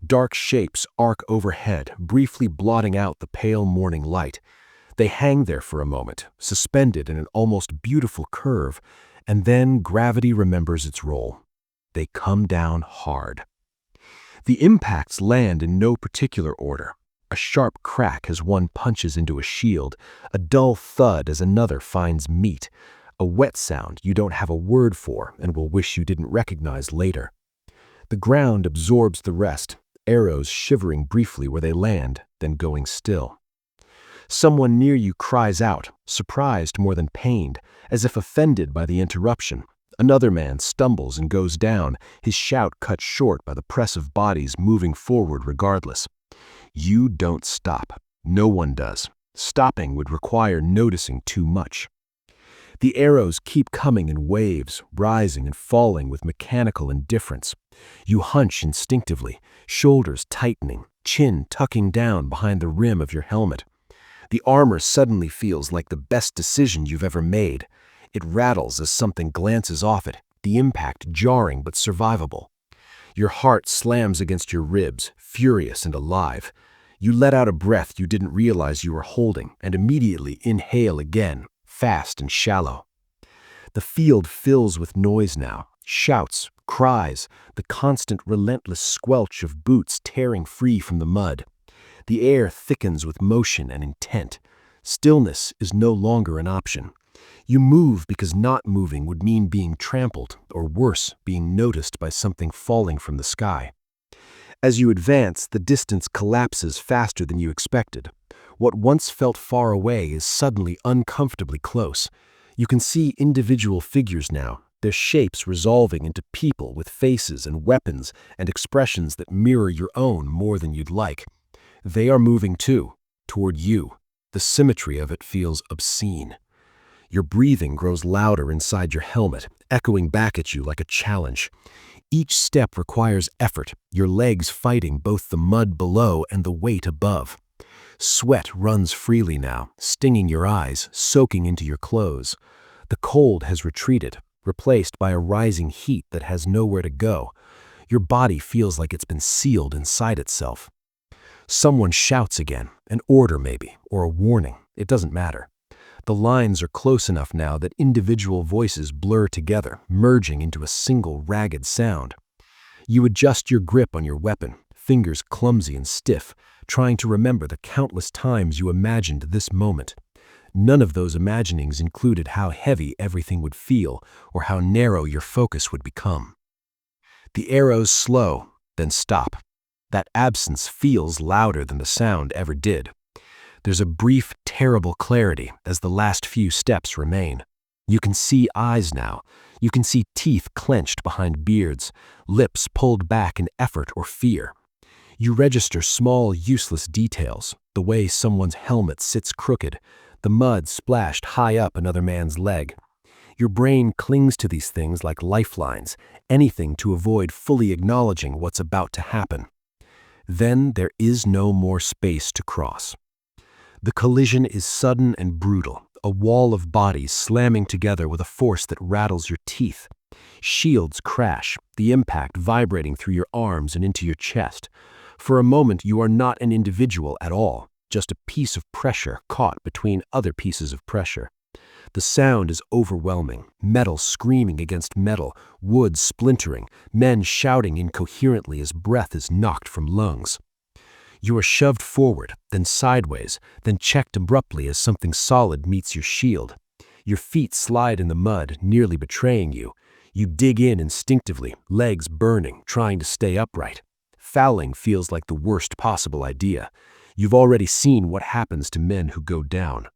Dark shapes arc overhead, briefly blotting out the pale morning light. They hang there for a moment, suspended in an almost beautiful curve, and then gravity remembers its role. They come down hard. The impacts land in no particular order. A sharp crack as one punches into a shield, a dull thud as another finds meat, a wet sound you don't have a word for and will wish you didn't recognize later. The ground absorbs the rest, arrows shivering briefly where they land, then going still. Someone near you cries out, surprised more than pained, as if offended by the interruption. Another man stumbles and goes down, his shout cut short by the press of bodies moving forward regardless. You don't stop. No one does. Stopping would require noticing too much. The arrows keep coming in waves, rising and falling with mechanical indifference. You hunch instinctively, shoulders tightening, chin tucking down behind the rim of your helmet. The armor suddenly feels like the best decision you've ever made. It rattles as something glances off it, the impact jarring but survivable. Your heart slams against your ribs, furious and alive. You let out a breath you didn't realize you were holding and immediately inhale again, fast and shallow. The field fills with noise now, shouts, cries, the constant relentless squelch of boots tearing free from the mud. The air thickens with motion and intent. Stillness is no longer an option. You move because not moving would mean being trampled, or worse, being noticed by something falling from the sky. As you advance, the distance collapses faster than you expected. What once felt far away is suddenly uncomfortably close. You can see individual figures now, their shapes resolving into people with faces and weapons and expressions that mirror your own more than you'd like. They are moving too, toward you. The symmetry of it feels obscene. Your breathing grows louder inside your helmet, echoing back at you like a challenge. Each step requires effort, your legs fighting both the mud below and the weight above. Sweat runs freely now, stinging your eyes, soaking into your clothes. The cold has retreated, replaced by a rising heat that has nowhere to go. Your body feels like it's been sealed inside itself. Someone shouts again, an order maybe, or a warning. It doesn't matter. The lines are close enough now that individual voices blur together, merging into a single ragged sound. You adjust your grip on your weapon, fingers clumsy and stiff, trying to remember the countless times you imagined this moment. None of those imaginings included how heavy everything would feel or how narrow your focus would become. The arrows slow, then stop. That absence feels louder than the sound ever did. There's a brief, terrible clarity as the last few steps remain. You can see eyes now. You can see teeth clenched behind beards, lips pulled back in effort or fear. You register small, useless details, the way someone's helmet sits crooked, the mud splashed high up another man's leg. Your brain clings to these things like lifelines, anything to avoid fully acknowledging what's about to happen. Then there is no more space to cross. The collision is sudden and brutal, a wall of bodies slamming together with a force that rattles your teeth. Shields crash, the impact vibrating through your arms and into your chest. For a moment, you are not an individual at all, just a piece of pressure caught between other pieces of pressure. The sound is overwhelming, metal screaming against metal, wood splintering, men shouting incoherently as breath is knocked from lungs. You are shoved forward, then sideways, then checked abruptly as something solid meets your shield. Your feet slide in the mud, nearly betraying you. You dig in instinctively, legs burning, trying to stay upright. Fouling feels like the worst possible idea. You've already seen what happens to men who go down.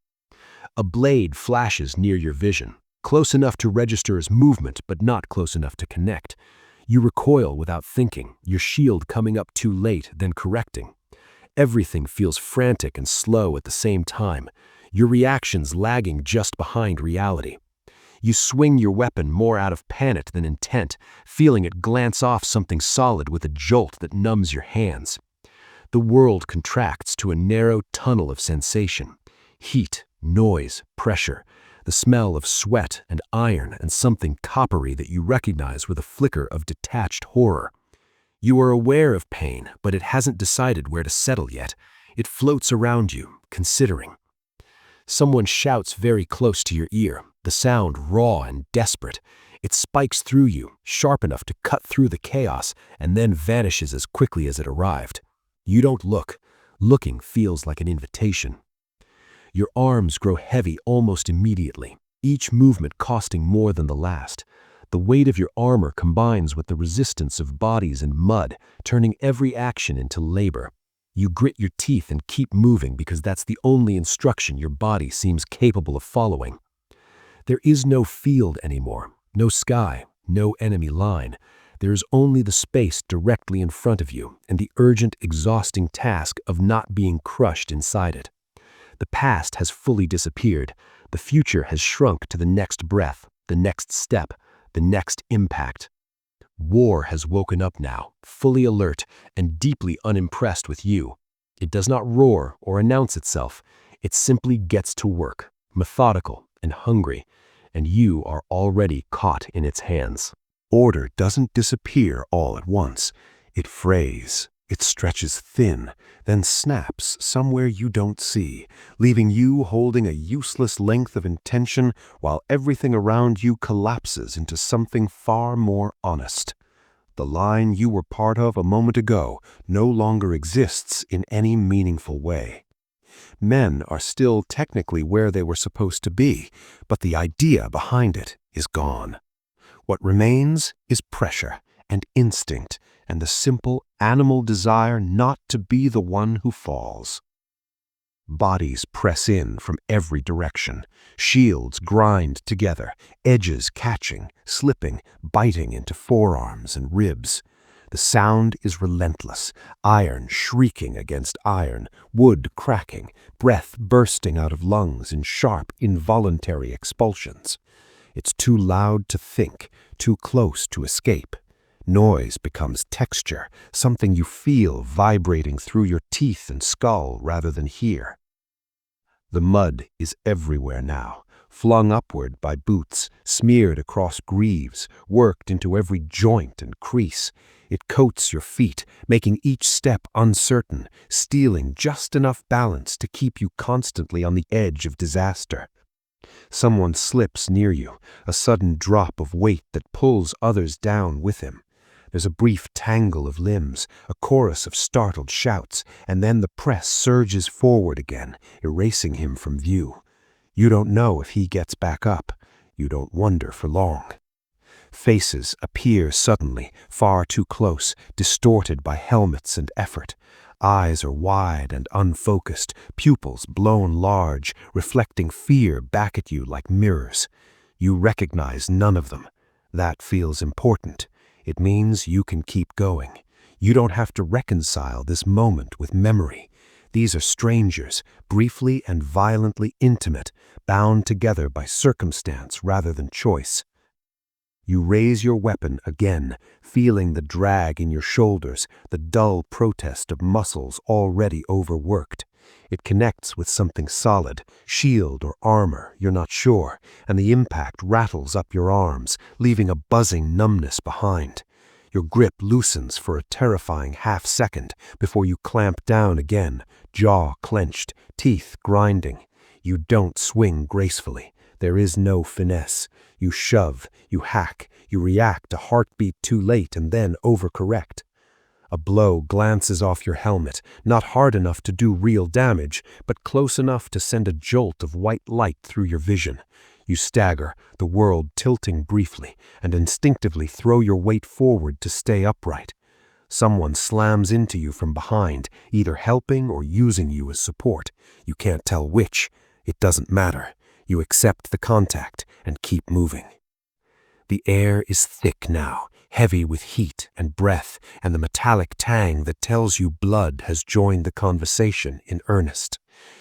A blade flashes near your vision, close enough to register as movement, but not close enough to connect. You recoil without thinking, your shield coming up too late, then correcting. Everything feels frantic and slow at the same time, your reactions lagging just behind reality. You swing your weapon more out of panic than intent, feeling it glance off something solid with a jolt that numbs your hands. The world contracts to a narrow tunnel of sensation. Heat, noise, pressure, the smell of sweat and iron and something coppery that you recognize with a flicker of detached horror. You are aware of pain, but it hasn't decided where to settle yet. It floats around you, considering. Someone shouts very close to your ear, the sound raw and desperate. It spikes through you, sharp enough to cut through the chaos, and then vanishes as quickly as it arrived. You don't look. Looking feels like an invitation. Your arms grow heavy almost immediately, each movement costing more than the last. The weight of your armor combines with the resistance of bodies and mud, turning every action into labor. You grit your teeth and keep moving because that's the only instruction your body seems capable of following. There is no field anymore, no sky, no enemy line. There is only the space directly in front of you and the urgent, exhausting task of not being crushed inside it. The past has fully disappeared. The future has shrunk to the next breath, the next step, the next impact. War has woken up now, fully alert and deeply unimpressed with you. It does not roar or announce itself. It simply gets to work, methodical and hungry, and you are already caught in its hands. Order doesn't disappear all at once. It frays, it stretches thin, then snaps somewhere you don't see, leaving you holding a useless length of intention while everything around you collapses into something far more honest. The line you were part of a moment ago no longer exists in any meaningful way. Men are still technically where they were supposed to be, but the idea behind it is gone. What remains is pressure and instinct and the simple animal desire not to be the one who falls. Bodies press in from every direction. Shields grind together, edges catching, slipping, biting into forearms and ribs. The sound is relentless, iron shrieking against iron, wood cracking, breath bursting out of lungs in sharp, involuntary expulsions. It's too loud to think, too close to escape. Noise becomes texture, something you feel vibrating through your teeth and skull rather than hear. The mud is everywhere now, flung upward by boots, smeared across greaves, worked into every joint and crease. It coats your feet, making each step uncertain, stealing just enough balance to keep you constantly on the edge of disaster. Someone slips near you, a sudden drop of weight that pulls others down with him. There's a brief tangle of limbs, a chorus of startled shouts, and then the press surges forward again, erasing him from view. You don't know if he gets back up. You don't wonder for long. Faces appear suddenly, far too close, distorted by helmets and effort. Eyes are wide and unfocused, pupils blown large, reflecting fear back at you like mirrors. You recognize none of them. That feels important. It means you can keep going. You don't have to reconcile this moment with memory. These are strangers, briefly and violently intimate, bound together by circumstance rather than choice. You raise your weapon again, feeling the drag in your shoulders, the dull protest of muscles already overworked. It connects with something solid, shield or armor, you're not sure, and the impact rattles up your arms, leaving a buzzing numbness behind. Your grip loosens for a terrifying half-second before you clamp down again, jaw clenched, teeth grinding. You don't swing gracefully. There is no finesse. You shove, you hack, you react a heartbeat too late and then overcorrect. A blow glances off your helmet, not hard enough to do real damage, but close enough to send a jolt of white light through your vision. You stagger, the world tilting briefly, and instinctively throw your weight forward to stay upright. Someone slams into you from behind, either helping or using you as support. You can't tell which. It doesn't matter. You accept the contact and keep moving. The air is thick now, heavy with heat and breath and the metallic tang that tells you blood has joined the conversation in earnest.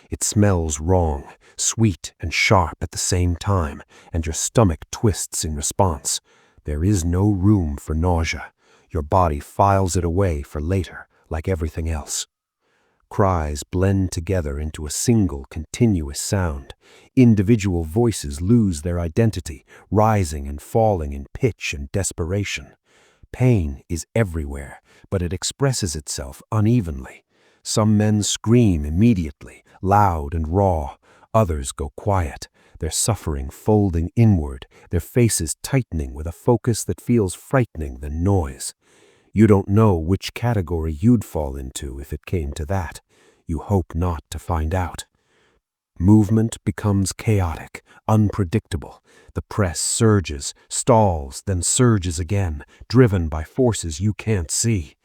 It smells wrong, sweet and sharp at the same time, and your stomach twists in response. There is no room for nausea. Your body files it away for later, like everything else. Cries blend together into a single, continuous sound. Individual voices lose their identity, rising and falling in pitch and desperation. Pain is everywhere, but it expresses itself unevenly. Some men scream immediately, loud and raw. Others go quiet, their suffering folding inward, their faces tightening with a focus that feels frightening than noise. You don't know which category you'd fall into if it came to that. You hope not to find out. Movement becomes chaotic, unpredictable. The press surges, stalls, then surges again, driven by forces you can't see.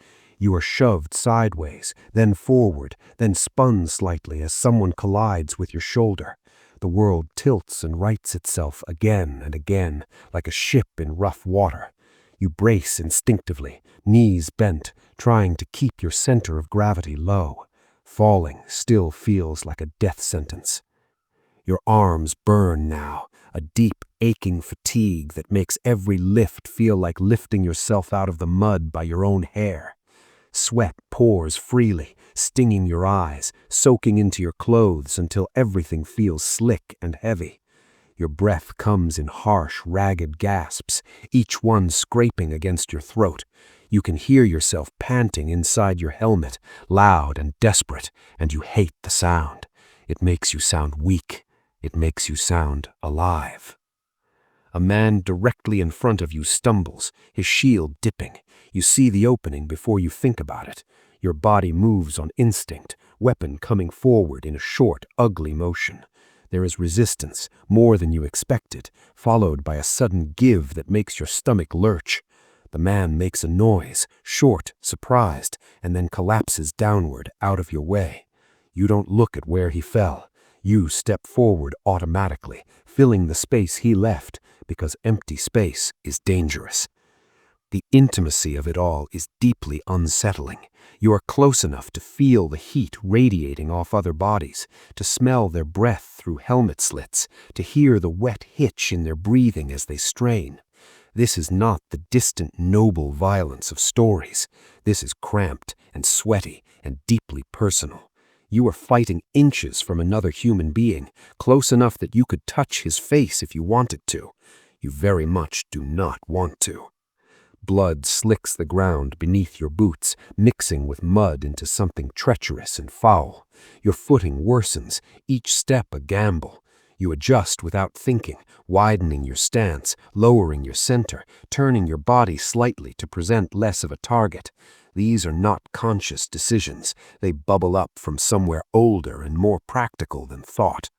You are shoved sideways, then forward, then spun slightly as someone collides with your shoulder. The world tilts and rights itself again and again, like a ship in rough water. You brace instinctively, knees bent, trying to keep your center of gravity low. Falling still feels like a death sentence. Your arms burn now, a deep, aching fatigue that makes every lift feel like lifting yourself out of the mud by your own hair. Sweat pours freely, stinging your eyes, soaking into your clothes until everything feels slick and heavy. Your breath comes in harsh, ragged gasps, each one scraping against your throat. You can hear yourself panting inside your helmet, loud and desperate, and you hate the sound. It makes you sound weak. It makes you sound alive. A man directly in front of you stumbles, his shield dipping. You see the opening before you think about it. Your body moves on instinct, weapon coming forward in a short, ugly motion. There is resistance, more than you expected, followed by a sudden give that makes your stomach lurch. The man makes a noise, short, surprised, and then collapses downward out of your way. You don't look at where he fell. You step forward automatically, filling the space he left, because empty space is dangerous. The intimacy of it all is deeply unsettling. You are close enough to feel the heat radiating off other bodies, to smell their breath through helmet slits, to hear the wet hitch in their breathing as they strain. This is not the distant, noble violence of stories. This is cramped and sweaty and deeply personal. You are fighting inches from another human being, close enough that you could touch his face if you wanted to. You very much do not want to. Blood slicks the ground beneath your boots, mixing with mud into something treacherous and foul. Your footing worsens, each step a gamble. You adjust without thinking, widening your stance, lowering your center, turning your body slightly to present less of a target. These are not conscious decisions. They bubble up from somewhere older and more practical than thought.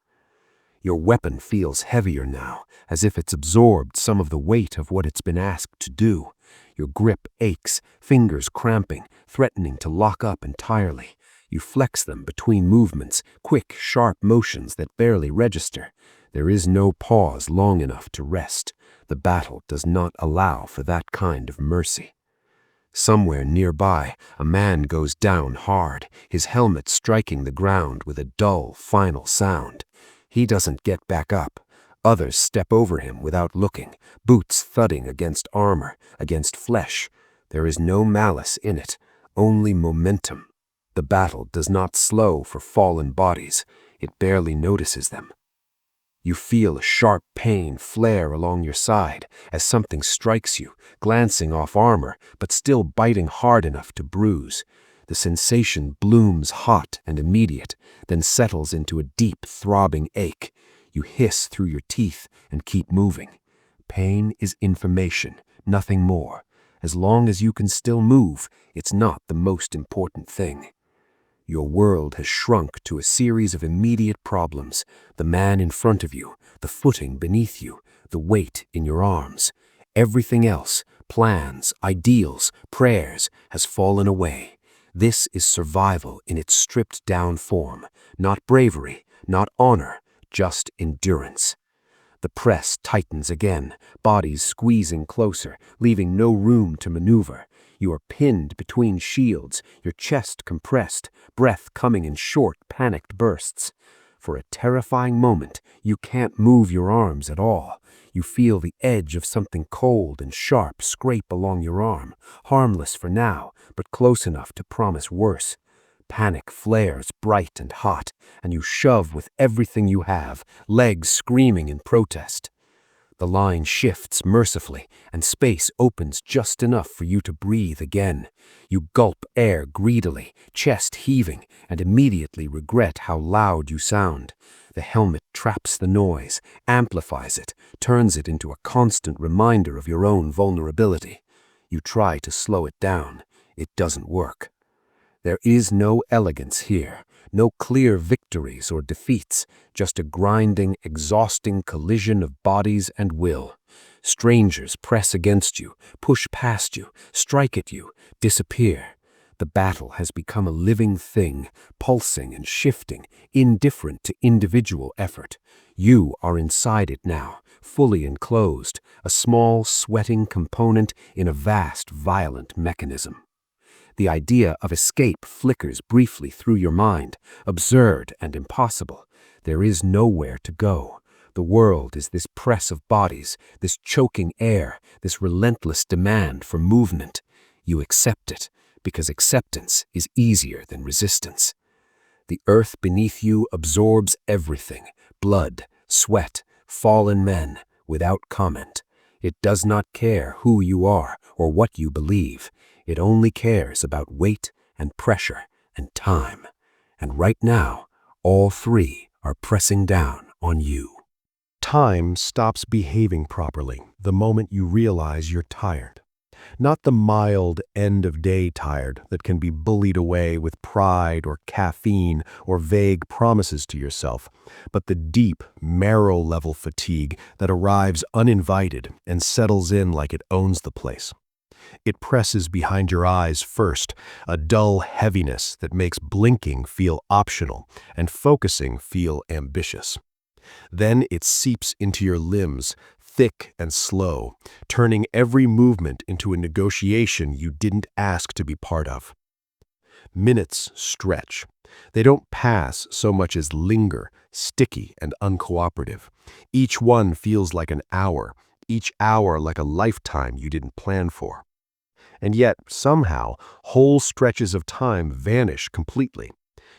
Your weapon feels heavier now, as if it's absorbed some of the weight of what it's been asked to do. Your grip aches, fingers cramping, threatening to lock up entirely. You flex them between movements, quick, sharp motions that barely register. There is no pause long enough to rest. The battle does not allow for that kind of mercy. Somewhere nearby, a man goes down hard, his helmet striking the ground with a dull, final sound. He doesn't get back up. Others step over him without looking, boots thudding against armor, against flesh. There is no malice in it, only momentum. The battle does not slow for fallen bodies. It barely notices them. You feel a sharp pain flare along your side as something strikes you, glancing off armor, but still biting hard enough to bruise. The sensation blooms hot and immediate, then settles into a deep, throbbing ache. You hiss through your teeth and keep moving. Pain is information, nothing more. As long as you can still move, it's not the most important thing. Your world has shrunk to a series of immediate problems. The man in front of you, the footing beneath you, the weight in your arms. Everything else, plans, ideals, prayers, has fallen away. This is survival in its stripped-down form, not bravery, not honor, just endurance. The press tightens again, bodies squeezing closer, leaving no room to maneuver. You are pinned between shields, your chest compressed, breath coming in short, panicked bursts. For a terrifying moment, you can't move your arms at all. You feel the edge of something cold and sharp scrape along your arm, harmless for now, but close enough to promise worse. Panic flares bright and hot, and you shove with everything you have, legs screaming in protest. The line shifts mercifully, and space opens just enough for you to breathe again. You gulp air greedily, chest heaving, and immediately regret how loud you sound. The helmet traps the noise, amplifies it, turns it into a constant reminder of your own vulnerability. You try to slow it down. It doesn't work. There is no elegance here, no clear victories or defeats, just a grinding, exhausting collision of bodies and will. Strangers press against you, push past you, strike at you, disappear. The battle has become a living thing, pulsing and shifting, indifferent to individual effort. You are inside it now, fully enclosed, a small, sweating component in a vast, violent mechanism. The idea of escape flickers briefly through your mind, absurd and impossible. There is nowhere to go. The world is this press of bodies, this choking air, this relentless demand for movement. You accept it, because acceptance is easier than resistance. The earth beneath you absorbs everything, blood, sweat, fallen men, without comment. It does not care who you are or what you believe. It only cares about weight and pressure and time. And right now, all three are pressing down on you. Time stops behaving properly the moment you realize you're tired. Not the mild end-of-day tired that can be bullied away with pride or caffeine or vague promises to yourself, but the deep, marrow-level fatigue that arrives uninvited and settles in like it owns the place. It presses behind your eyes first, a dull heaviness that makes blinking feel optional and focusing feel ambitious. Then it seeps into your limbs, thick and slow, turning every movement into a negotiation you didn't ask to be part of. Minutes stretch. They don't pass so much as linger, sticky and uncooperative. Each one feels like an hour, each hour like a lifetime you didn't plan for. And yet, somehow, whole stretches of time vanish completely.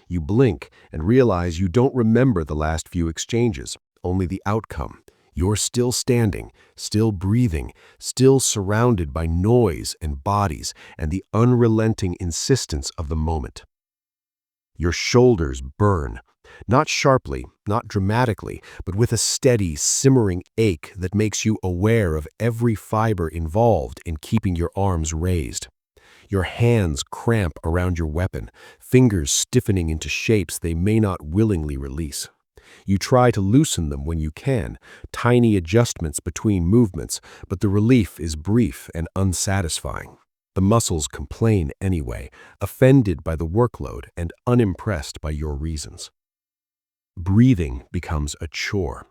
You blink and realize you don't remember the last few exchanges, only the outcome. You're still standing, still breathing, still surrounded by noise and bodies and the unrelenting insistence of the moment. Your shoulders burn, not sharply, not dramatically, but with a steady, simmering ache that makes you aware of every fiber involved in keeping your arms raised. Your hands cramp around your weapon, fingers stiffening into shapes they may not willingly release. You try to loosen them when you can, tiny adjustments between movements, but the relief is brief and unsatisfying. The muscles complain anyway, offended by the workload and unimpressed by your reasons. Breathing becomes a chore.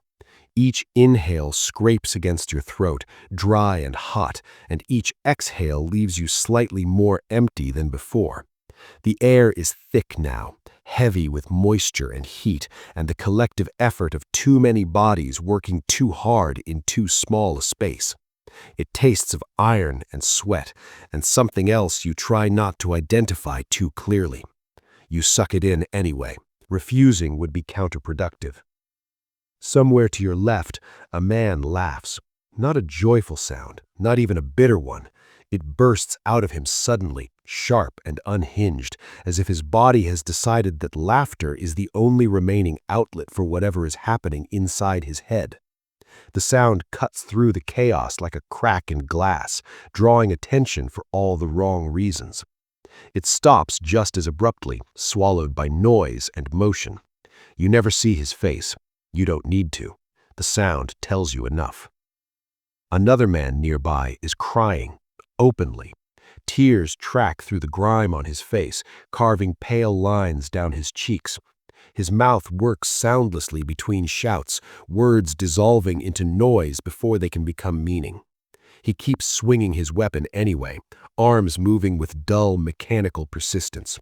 Each inhale scrapes against your throat, dry and hot, and each exhale leaves you slightly more empty than before. The air is thick now, heavy with moisture and heat, and the collective effort of too many bodies working too hard in too small a space. It tastes of iron and sweat, and something else you try not to identify too clearly. You suck it in anyway. Refusing would be counterproductive. Somewhere to your left, a man laughs. Not a joyful sound, not even a bitter one. It bursts out of him suddenly, sharp and unhinged, as if his body has decided that laughter is the only remaining outlet for whatever is happening inside his head. The sound cuts through the chaos like a crack in glass, drawing attention for all the wrong reasons. It stops just as abruptly, swallowed by noise and motion. You never see his face. You don't need to. The sound tells you enough. Another man nearby is crying, openly. Tears track through the grime on his face, carving pale lines down his cheeks. His mouth works soundlessly between shouts, words dissolving into noise before they can become meaning. He keeps swinging his weapon anyway, arms moving with dull, mechanical persistence.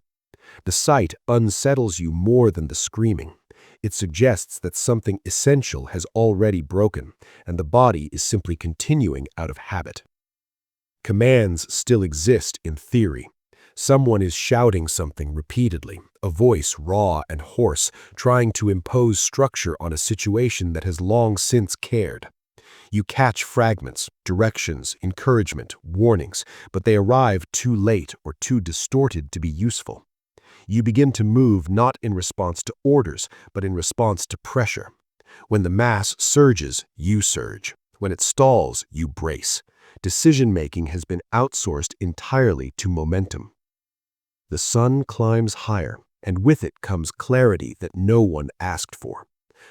The sight unsettles you more than the screaming. It suggests that something essential has already broken, and the body is simply continuing out of habit. Commands still exist in theory. Someone is shouting something repeatedly, a voice raw and hoarse, trying to impose structure on a situation that has long since cared. You catch fragments, directions, encouragement, warnings, but they arrive too late or too distorted to be useful. You begin to move not in response to orders, but in response to pressure. When the mass surges, you surge. When it stalls, you brace. Decision-making has been outsourced entirely to momentum. The sun climbs higher, and with it comes clarity that no one asked for.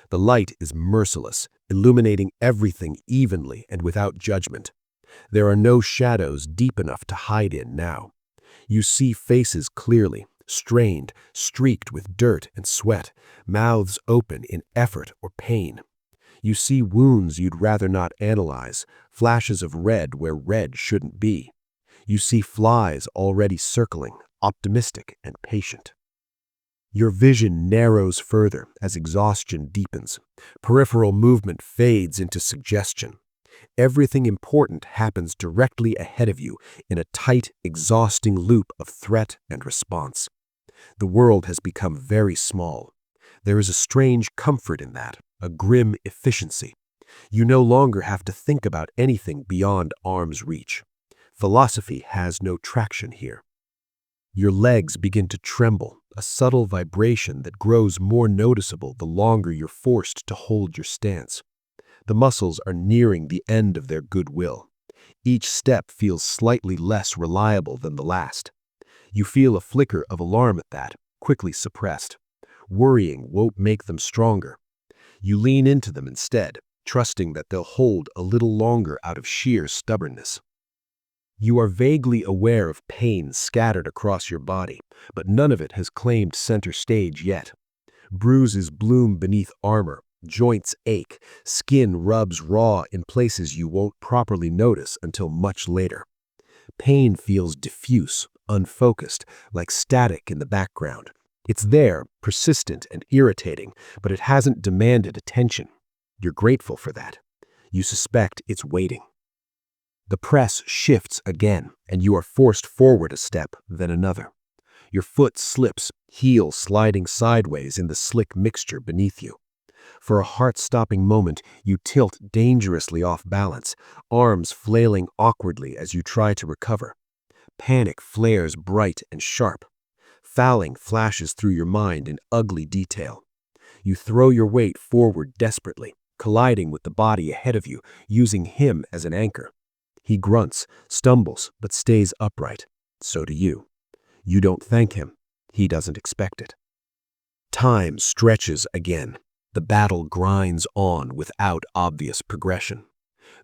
The light is merciless, illuminating everything evenly and without judgment. There are no shadows deep enough to hide in now. You see faces clearly, strained, streaked with dirt and sweat, mouths open in effort or pain. You see wounds you'd rather not analyze, flashes of red where red shouldn't be. You see flies already circling, optimistic and patient. Your vision narrows further as exhaustion deepens. Peripheral movement fades into suggestion. Everything important happens directly ahead of you in a tight, exhausting loop of threat and response. The world has become very small. There is a strange comfort in that, a grim efficiency. You no longer have to think about anything beyond arm's reach. Philosophy has no traction here. Your legs begin to tremble, a subtle vibration that grows more noticeable the longer you're forced to hold your stance. The muscles are nearing the end of their goodwill. Each step feels slightly less reliable than the last. You feel a flicker of alarm at that, quickly suppressed. Worrying won't make them stronger. You lean into them instead, trusting that they'll hold a little longer out of sheer stubbornness. You are vaguely aware of pain scattered across your body, but none of it has claimed center stage yet. Bruises bloom beneath armor, joints ache, skin rubs raw in places you won't properly notice until much later. Pain feels diffuse, unfocused, like static in the background. It's there, persistent and irritating, but it hasn't demanded attention. You're grateful for that. You suspect it's waiting. The press shifts again, and you are forced forward a step, then another. Your foot slips, heel sliding sideways in the slick mixture beneath you. For a heart-stopping moment, you tilt dangerously off balance, arms flailing awkwardly as you try to recover. Panic flares bright and sharp. Fouling flashes through your mind in ugly detail. You throw your weight forward desperately, colliding with the body ahead of you, using him as an anchor. He grunts, stumbles, but stays upright. So do you. You don't thank him. He doesn't expect it. Time stretches again. The battle grinds on without obvious progression.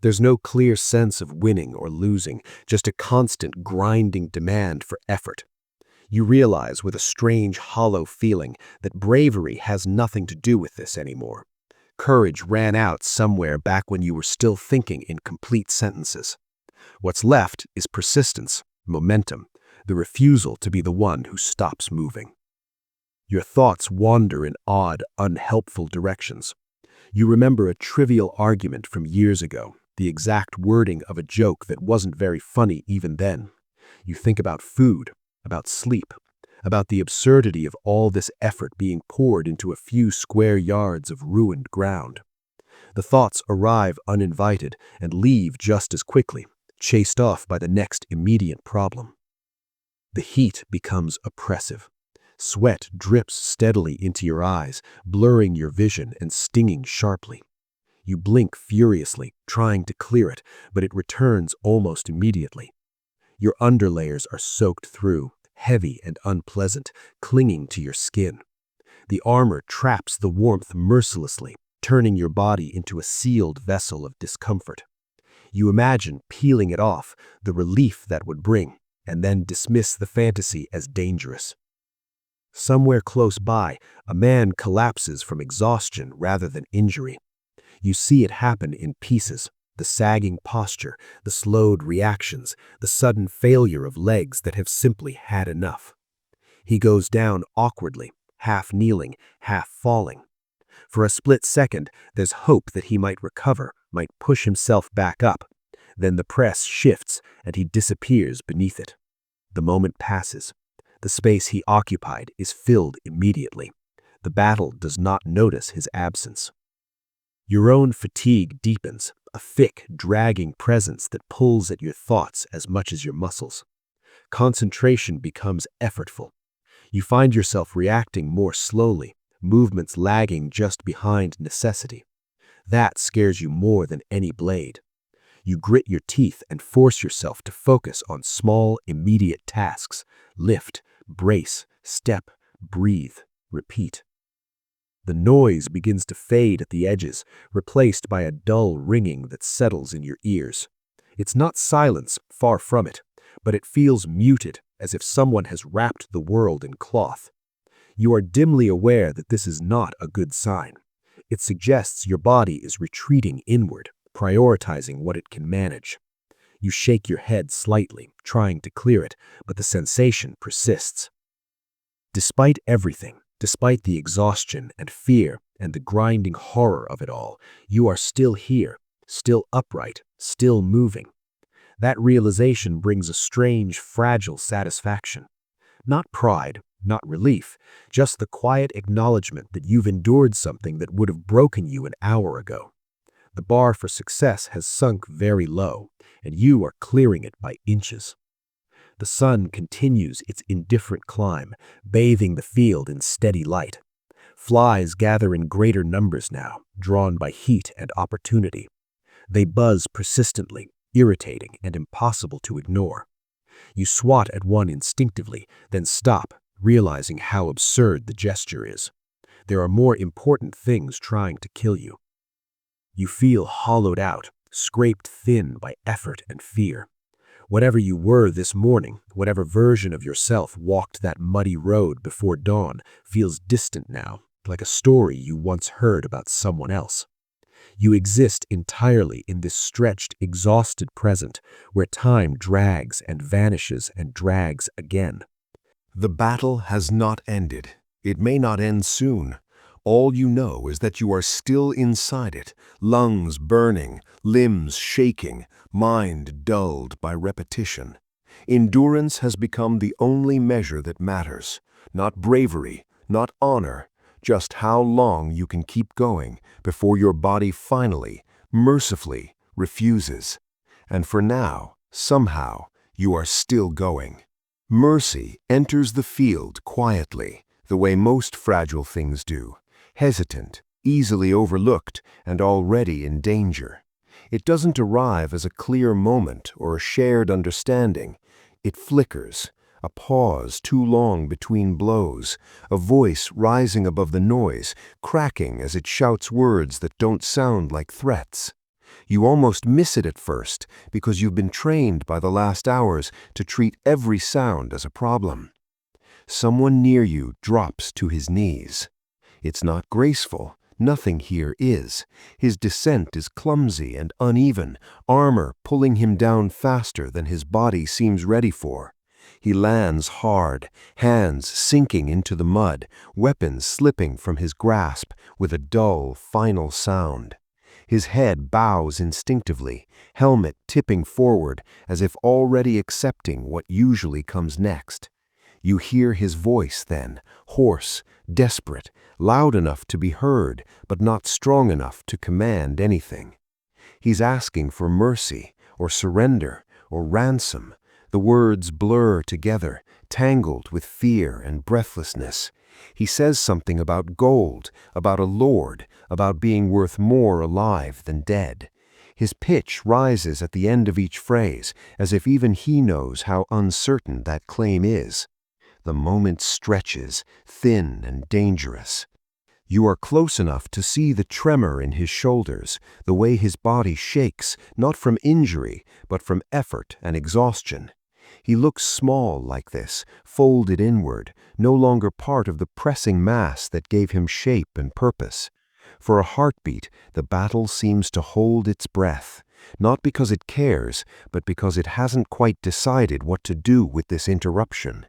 There's no clear sense of winning or losing, just a constant grinding demand for effort. You realize with a strange, hollow feeling that bravery has nothing to do with this anymore. Courage ran out somewhere back when you were still thinking in complete sentences. What's left is persistence, momentum, the refusal to be the one who stops moving. Your thoughts wander in odd, unhelpful directions. You remember a trivial argument from years ago, the exact wording of a joke that wasn't very funny even then. You think about food, about sleep, about the absurdity of all this effort being poured into a few square yards of ruined ground. The thoughts arrive uninvited and leave just as quickly, chased off by the next immediate problem. The heat becomes oppressive. Sweat drips steadily into your eyes, blurring your vision and stinging sharply. You blink furiously, trying to clear it, but it returns almost immediately. Your underlayers are soaked through, heavy and unpleasant, clinging to your skin. The armor traps the warmth mercilessly, turning your body into a sealed vessel of discomfort. You imagine peeling it off, the relief that would bring, and then dismiss the fantasy as dangerous. Somewhere close by, a man collapses from exhaustion rather than injury. You see it happen in pieces, the sagging posture, the slowed reactions, the sudden failure of legs that have simply had enough. He goes down awkwardly, half kneeling, half falling. For a split second, there's hope that he might recover, might push himself back up. Then the press shifts and he disappears beneath it. The moment passes. The space he occupied is filled immediately. The battle does not notice his absence. Your own fatigue deepens, a thick, dragging presence that pulls at your thoughts as much as your muscles. Concentration becomes effortful. You find yourself reacting more slowly, movements lagging just behind necessity. That scares you more than any blade. You grit your teeth and force yourself to focus on small, immediate tasks. Lift, brace, step, breathe, repeat. The noise begins to fade at the edges, replaced by a dull ringing that settles in your ears. It's not silence, far from it, but it feels muted, as if someone has wrapped the world in cloth. You are dimly aware that this is not a good sign. It suggests your body is retreating inward, prioritizing what it can manage. You shake your head slightly, trying to clear it, but the sensation persists. Despite everything, despite the exhaustion and fear and the grinding horror of it all, you are still here, still upright, still moving. That realization brings a strange, fragile satisfaction. Not pride, not relief, just the quiet acknowledgement that you've endured something that would have broken you an hour ago. The bar for success has sunk very low, and you are clearing it by inches. The sun continues its indifferent climb, bathing the field in steady light. Flies gather in greater numbers now, drawn by heat and opportunity. They buzz persistently, irritating and impossible to ignore. You swat at one instinctively, then stop, realizing how absurd the gesture is. There are more important things trying to kill you. You feel hollowed out, scraped thin by effort and fear. Whatever you were this morning, whatever version of yourself walked that muddy road before dawn, feels distant now, like a story you once heard about someone else. You exist entirely in this stretched, exhausted present, where time drags and vanishes and drags again. The battle has not ended. It may not end soon. All you know is that you are still inside it, lungs burning, limbs shaking, mind dulled by repetition. Endurance has become the only measure that matters. Not bravery, not honor, just how long you can keep going before your body finally, mercifully, refuses. And for now, somehow, you are still going. Mercy enters the field quietly, the way most fragile things do, hesitant, easily overlooked, and already in danger. It doesn't arrive as a clear moment or a shared understanding. It flickers, a pause too long between blows, a voice rising above the noise, cracking as it shouts words that don't sound like threats. You almost miss it at first because you've been trained by the last hours to treat every sound as a problem. Someone near you drops to his knees. It's not graceful. Nothing here is. His descent is clumsy and uneven, armor pulling him down faster than his body seems ready for. He lands hard, hands sinking into the mud, weapons slipping from his grasp with a dull, final sound. His head bows instinctively, helmet tipping forward as if already accepting what usually comes next. You hear his voice then, hoarse, desperate, loud enough to be heard, but not strong enough to command anything. He's asking for mercy, or surrender, or ransom. The words blur together, tangled with fear and breathlessness. He says something about gold, about a lord, about being worth more alive than dead. His pitch rises at the end of each phrase, as if even he knows how uncertain that claim is. The moment stretches, thin and dangerous. You are close enough to see the tremor in his shoulders, the way his body shakes, not from injury, but from effort and exhaustion. He looks small like this, folded inward, no longer part of the pressing mass that gave him shape and purpose. For a heartbeat, the battle seems to hold its breath, not because it cares, but because it hasn't quite decided what to do with this interruption.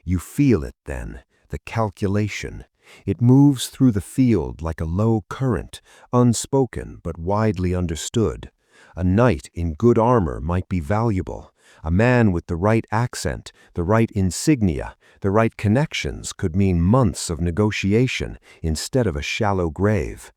You feel it then, the calculation. It moves through the field like a low current, unspoken but widely understood. A knight in good armor might be valuable. A man with the right accent, the right insignia, the right connections could mean months of negotiation instead of a shallow grave.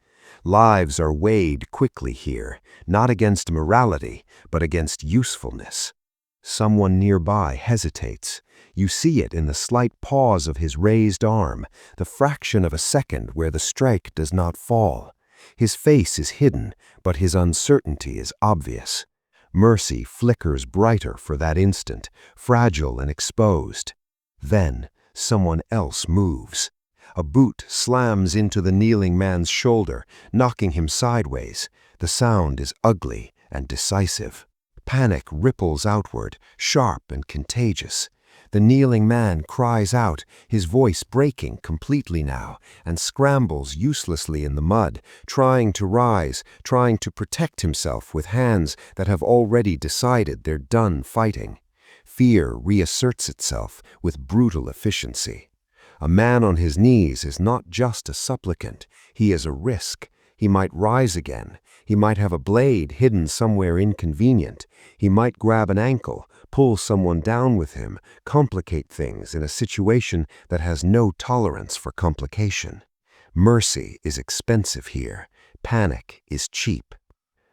Lives are weighed quickly here, not against morality, but against usefulness. Someone nearby hesitates. You see it in the slight pause of his raised arm, the fraction of a second where the strike does not fall. His face is hidden, but his uncertainty is obvious. Mercy flickers brighter for that instant, fragile and exposed. Then, someone else moves. A boot slams into the kneeling man's shoulder, knocking him sideways. The sound is ugly and decisive. Panic ripples outward, sharp and contagious. The kneeling man cries out, his voice breaking completely now, and scrambles uselessly in the mud, trying to rise, trying to protect himself with hands that have already decided they're done fighting. Fear reasserts itself with brutal efficiency. A man on his knees is not just a supplicant, he is a risk. He might rise again. He might have a blade hidden somewhere inconvenient. He might grab an ankle, pull someone down with him, complicate things in a situation that has no tolerance for complication. Mercy is expensive here. Panic is cheap.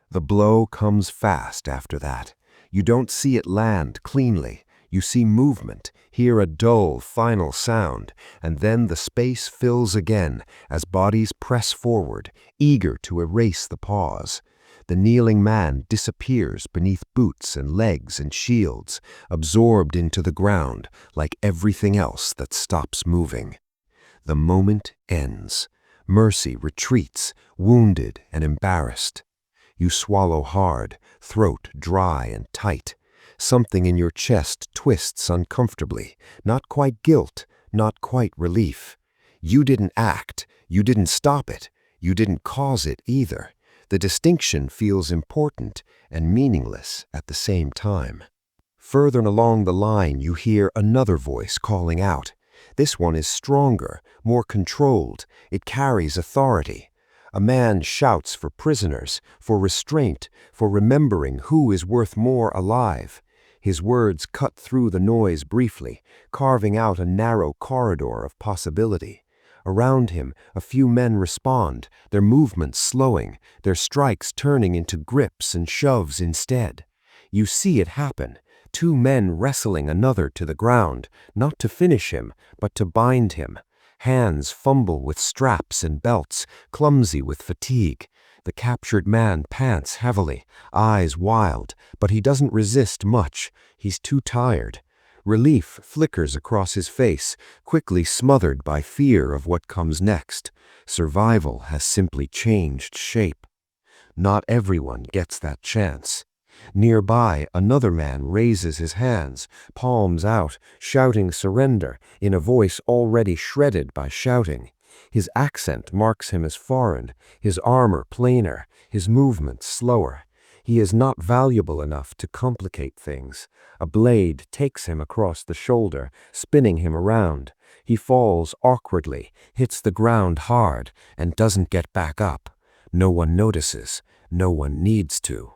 The blow comes fast after that. You don't see it land cleanly. You see movement, hear a dull, final sound, and then the space fills again as bodies press forward, eager to erase the pause. The kneeling man disappears beneath boots and legs and shields, absorbed into the ground like everything else that stops moving. The moment ends. Mercy retreats, wounded and embarrassed. You swallow hard, throat dry and tight. Something in your chest twists uncomfortably, not quite guilt, not quite relief. You didn't act, you didn't stop it, you didn't cause it either. The distinction feels important and meaningless at the same time. Further along the line, you hear another voice calling out. This one is stronger, more controlled. It carries authority. A man shouts for prisoners, for restraint, for remembering who is worth more alive. His words cut through the noise briefly, carving out a narrow corridor of possibility. Around him, a few men respond, their movements slowing, their strikes turning into grips and shoves instead. You see it happen. Two men wrestling another to the ground, not to finish him, but to bind him. Hands fumble with straps and belts, clumsy with fatigue. The captured man pants heavily, eyes wild, but he doesn't resist much. He's too tired. Relief flickers across his face, quickly smothered by fear of what comes next. Survival has simply changed shape. Not everyone gets that chance. Nearby, another man raises his hands, palms out, shouting surrender, in a voice already shredded by shouting. His accent marks him as foreign, his armor plainer, his movements slower. He is not valuable enough to complicate things. A blade takes him across the shoulder, spinning him around. He falls awkwardly, hits the ground hard, and doesn't get back up. No one notices. No one needs to.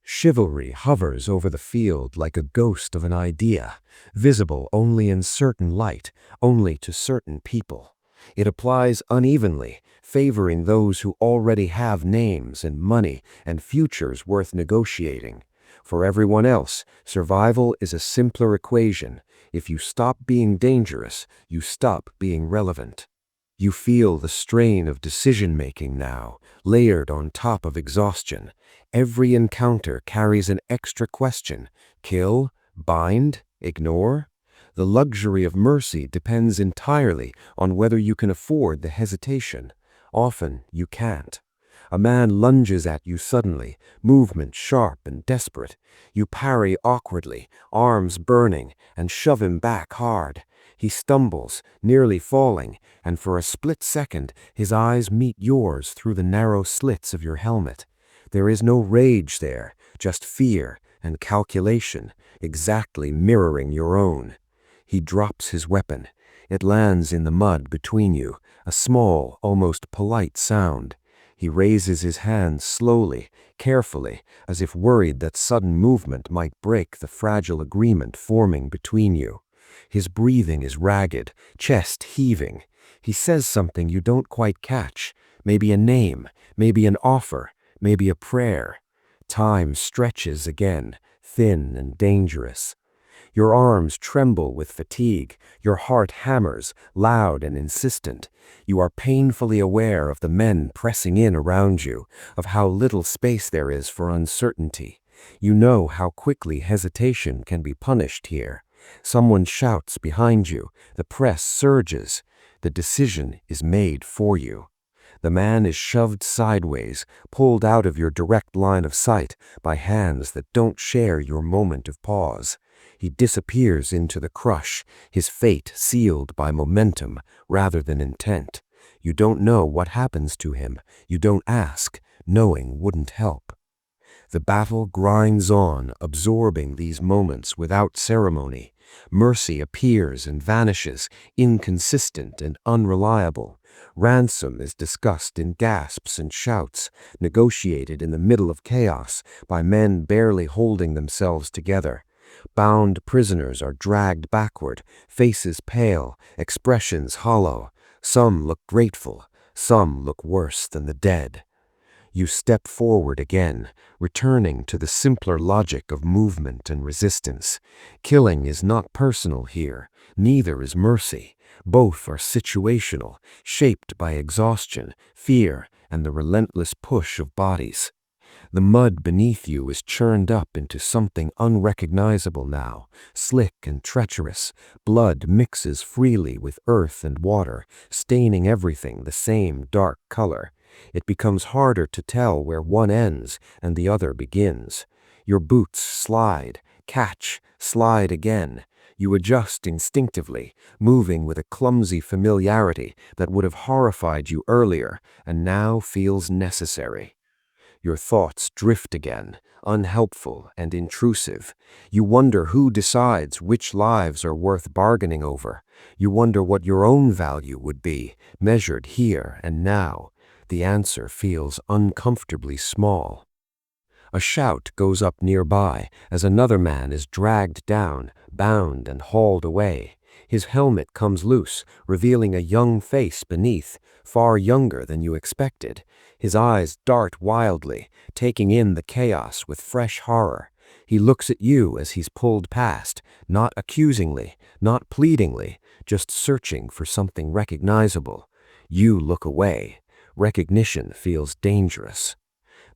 Chivalry hovers over the field like a ghost of an idea, visible only in certain light, only to certain people. It applies unevenly, favoring those who already have names and money and futures worth negotiating. For everyone else, survival is a simpler equation. If you stop being dangerous, you stop being relevant. You feel the strain of decision-making now, layered on top of exhaustion. Every encounter carries an extra question. Kill? Bind? Ignore? The luxury of mercy depends entirely on whether you can afford the hesitation. Often you can't. A man lunges at you suddenly, movement sharp and desperate. You parry awkwardly, arms burning, and shove him back hard. He stumbles, nearly falling, and for a split second his eyes meet yours through the narrow slits of your helmet. There is no rage there, just fear and calculation, exactly mirroring your own. He drops his weapon. It lands in the mud between you, a small, almost polite sound. He raises his hands slowly, carefully, as if worried that sudden movement might break the fragile agreement forming between you. His breathing is ragged, chest heaving. He says something you don't quite catch, maybe a name, maybe an offer, maybe a prayer. Time stretches again, thin and dangerous. Your arms tremble with fatigue, your heart hammers, loud and insistent. You are painfully aware of the men pressing in around you, of how little space there is for uncertainty. You know how quickly hesitation can be punished here. Someone shouts behind you, the press surges. The decision is made for you. The man is shoved sideways, pulled out of your direct line of sight by hands that don't share your moment of pause. He disappears into the crush, his fate sealed by momentum rather than intent. You don't know what happens to him. You don't ask. Knowing wouldn't help. The battle grinds on, absorbing these moments without ceremony. Mercy appears and vanishes, inconsistent and unreliable. Ransom is discussed in gasps and shouts, negotiated in the middle of chaos by men barely holding themselves together. Bound prisoners are dragged backward, faces pale, expressions hollow. Some look grateful, some look worse than the dead. You step forward again, returning to the simpler logic of movement and resistance. Killing is not personal here, neither is mercy. Both are situational, shaped by exhaustion, fear, and the relentless push of bodies. The mud beneath you is churned up into something unrecognizable now, slick and treacherous. Blood mixes freely with earth and water, staining everything the same dark color. It becomes harder to tell where one ends and the other begins. Your boots slide, catch, slide again. You adjust instinctively, moving with a clumsy familiarity that would have horrified you earlier and now feels necessary. Your thoughts drift again, unhelpful and intrusive. You wonder who decides which lives are worth bargaining over. You wonder what your own value would be, measured here and now. The answer feels uncomfortably small. A shout goes up nearby as another man is dragged down, bound and hauled away. His helmet comes loose, revealing a young face beneath, far younger than you expected. His eyes dart wildly, taking in the chaos with fresh horror. He looks at you as he's pulled past, not accusingly, not pleadingly, just searching for something recognizable. You look away. Recognition feels dangerous.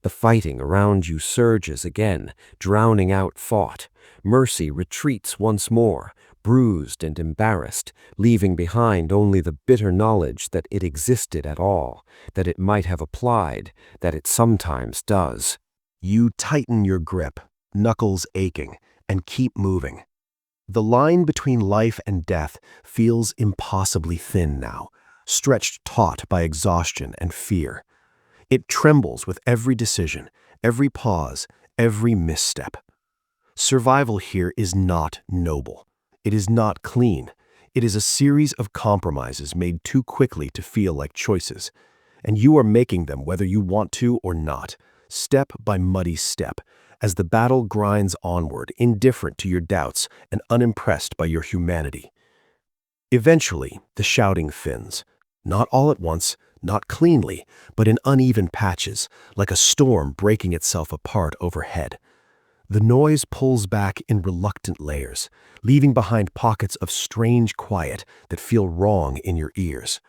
The fighting around you surges again, drowning out thought. Mercy retreats once more, bruised and embarrassed, leaving behind only the bitter knowledge that it existed at all, that it might have applied, that it sometimes does. You tighten your grip, knuckles aching, and keep moving. The line between life and death feels impossibly thin now, stretched taut by exhaustion and fear. It trembles with every decision, every pause, every misstep. Survival here is not noble. It is not clean. It is a series of compromises made too quickly to feel like choices. And you are making them whether you want to or not, step by muddy step, as the battle grinds onward, indifferent to your doubts and unimpressed by your humanity. Eventually, the shouting thins. Not all at once, not cleanly, but in uneven patches, like a storm breaking itself apart overhead. The noise pulls back in reluctant layers, leaving behind pockets of strange quiet that feel wrong in your ears.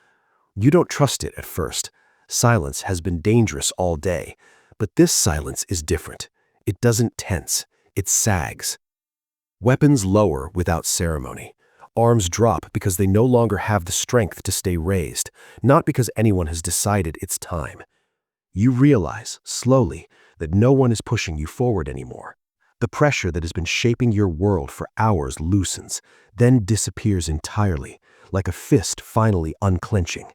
You don't trust it at first. Silence has been dangerous all day, but this silence is different. It doesn't tense, it sags. Weapons lower without ceremony. Arms drop because they no longer have the strength to stay raised, not because anyone has decided it's time. You realize, slowly, that no one is pushing you forward anymore. The pressure that has been shaping your world for hours loosens, then disappears entirely, like a fist finally unclenching.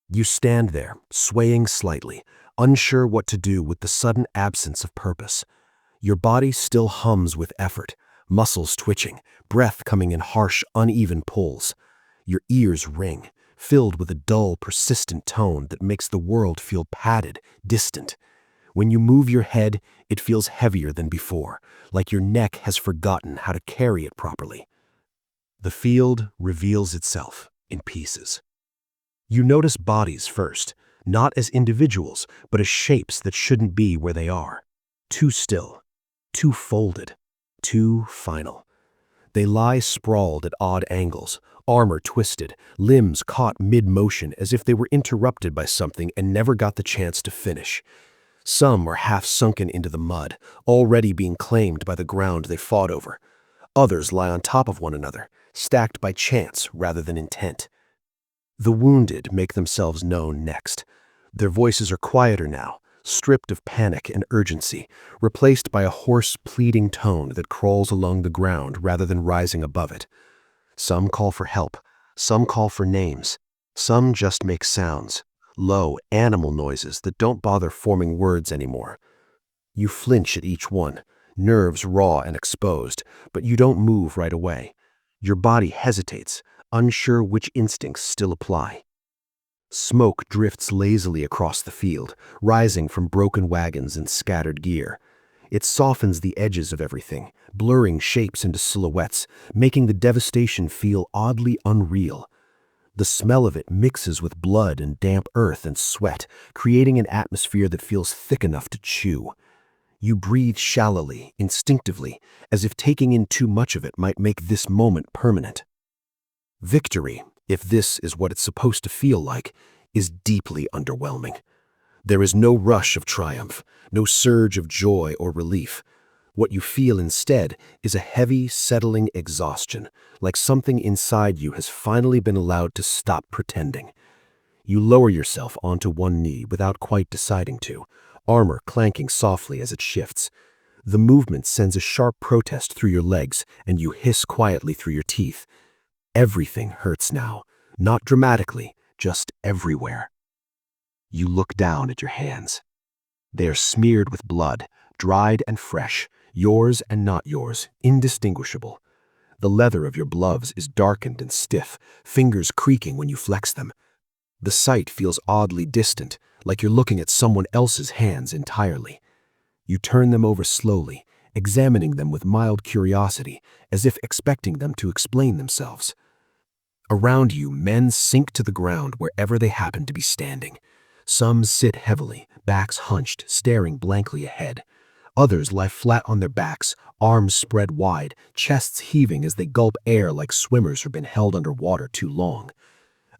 You stand there, swaying slightly, unsure what to do with the sudden absence of purpose. Your body still hums with effort, muscles twitching, breath coming in harsh, uneven pulls. Your ears ring, filled with a dull, persistent tone that makes the world feel padded, distant. When you move your head, it feels heavier than before, like your neck has forgotten how to carry it properly. The field reveals itself in pieces. You notice bodies first, not as individuals, but as shapes that shouldn't be where they are. Too still, too folded, too final. They lie sprawled at odd angles, armor twisted, limbs caught mid-motion as if they were interrupted by something and never got the chance to finish. Some are half sunken into the mud, already being claimed by the ground they fought over. Others lie on top of one another, stacked by chance rather than intent. The wounded make themselves known next. Their voices are quieter now, stripped of panic and urgency, replaced by a hoarse, pleading tone that crawls along the ground rather than rising above it. Some call for help, some call for names, some just make sounds, low, animal noises that don't bother forming words anymore. You flinch at each one, nerves raw and exposed, but you don't move right away. Your body hesitates, unsure which instincts still apply. Smoke drifts lazily across the field, rising from broken wagons and scattered gear. It softens the edges of everything, blurring shapes into silhouettes, making the devastation feel oddly unreal. The smell of it mixes with blood and damp earth and sweat, creating an atmosphere that feels thick enough to chew. You breathe shallowly, instinctively, as if taking in too much of it might make this moment permanent. Victory, if this is what it's supposed to feel like, is deeply underwhelming. There is no rush of triumph, no surge of joy or relief. What you feel instead is a heavy, settling exhaustion, like something inside you has finally been allowed to stop pretending. You lower yourself onto one knee without quite deciding to, armor clanking softly as it shifts. The movement sends a sharp protest through your legs, and you hiss quietly through your teeth. Everything hurts now, not dramatically, just everywhere. You look down at your hands. They are smeared with blood, dried and fresh, yours and not yours, indistinguishable. The leather of your gloves is darkened and stiff, fingers creaking when you flex them. The sight feels oddly distant, like you're looking at someone else's hands entirely. You turn them over slowly, examining them with mild curiosity, as if expecting them to explain themselves. Around you, men sink to the ground wherever they happen to be standing. Some sit heavily, backs hunched, staring blankly ahead. Others lie flat on their backs, arms spread wide, chests heaving as they gulp air like swimmers who've been held under water too long.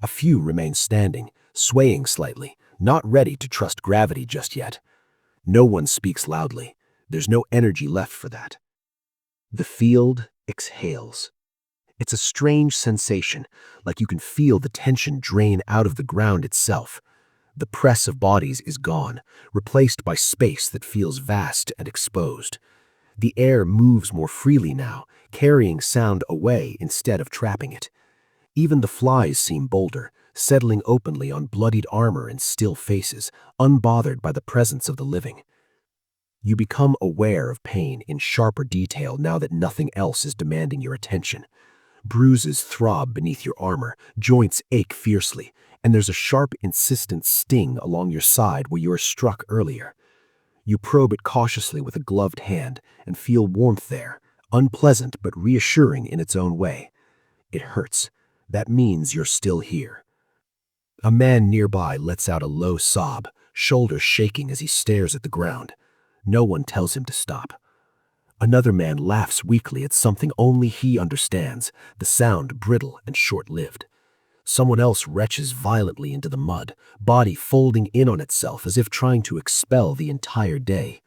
A few remain standing, swaying slightly, not ready to trust gravity just yet. No one speaks loudly. There's no energy left for that. The field exhales. It's a strange sensation, like you can feel the tension drain out of the ground itself. The press of bodies is gone, replaced by space that feels vast and exposed. The air moves more freely now, carrying sound away instead of trapping it. Even the flies seem bolder, settling openly on bloodied armor and still faces, unbothered by the presence of the living. You become aware of pain in sharper detail now that nothing else is demanding your attention. Bruises throb beneath your armor, joints ache fiercely, and there's a sharp, insistent sting along your side where you were struck earlier. You probe it cautiously with a gloved hand and feel warmth there, unpleasant but reassuring in its own way. It hurts. That means you're still here. A man nearby lets out a low sob, shoulders shaking as he stares at the ground. No one tells him to stop. Another man laughs weakly at something only he understands, the sound brittle and short-lived. Someone else retches violently into the mud, body folding in on itself as if trying to expel the entire day.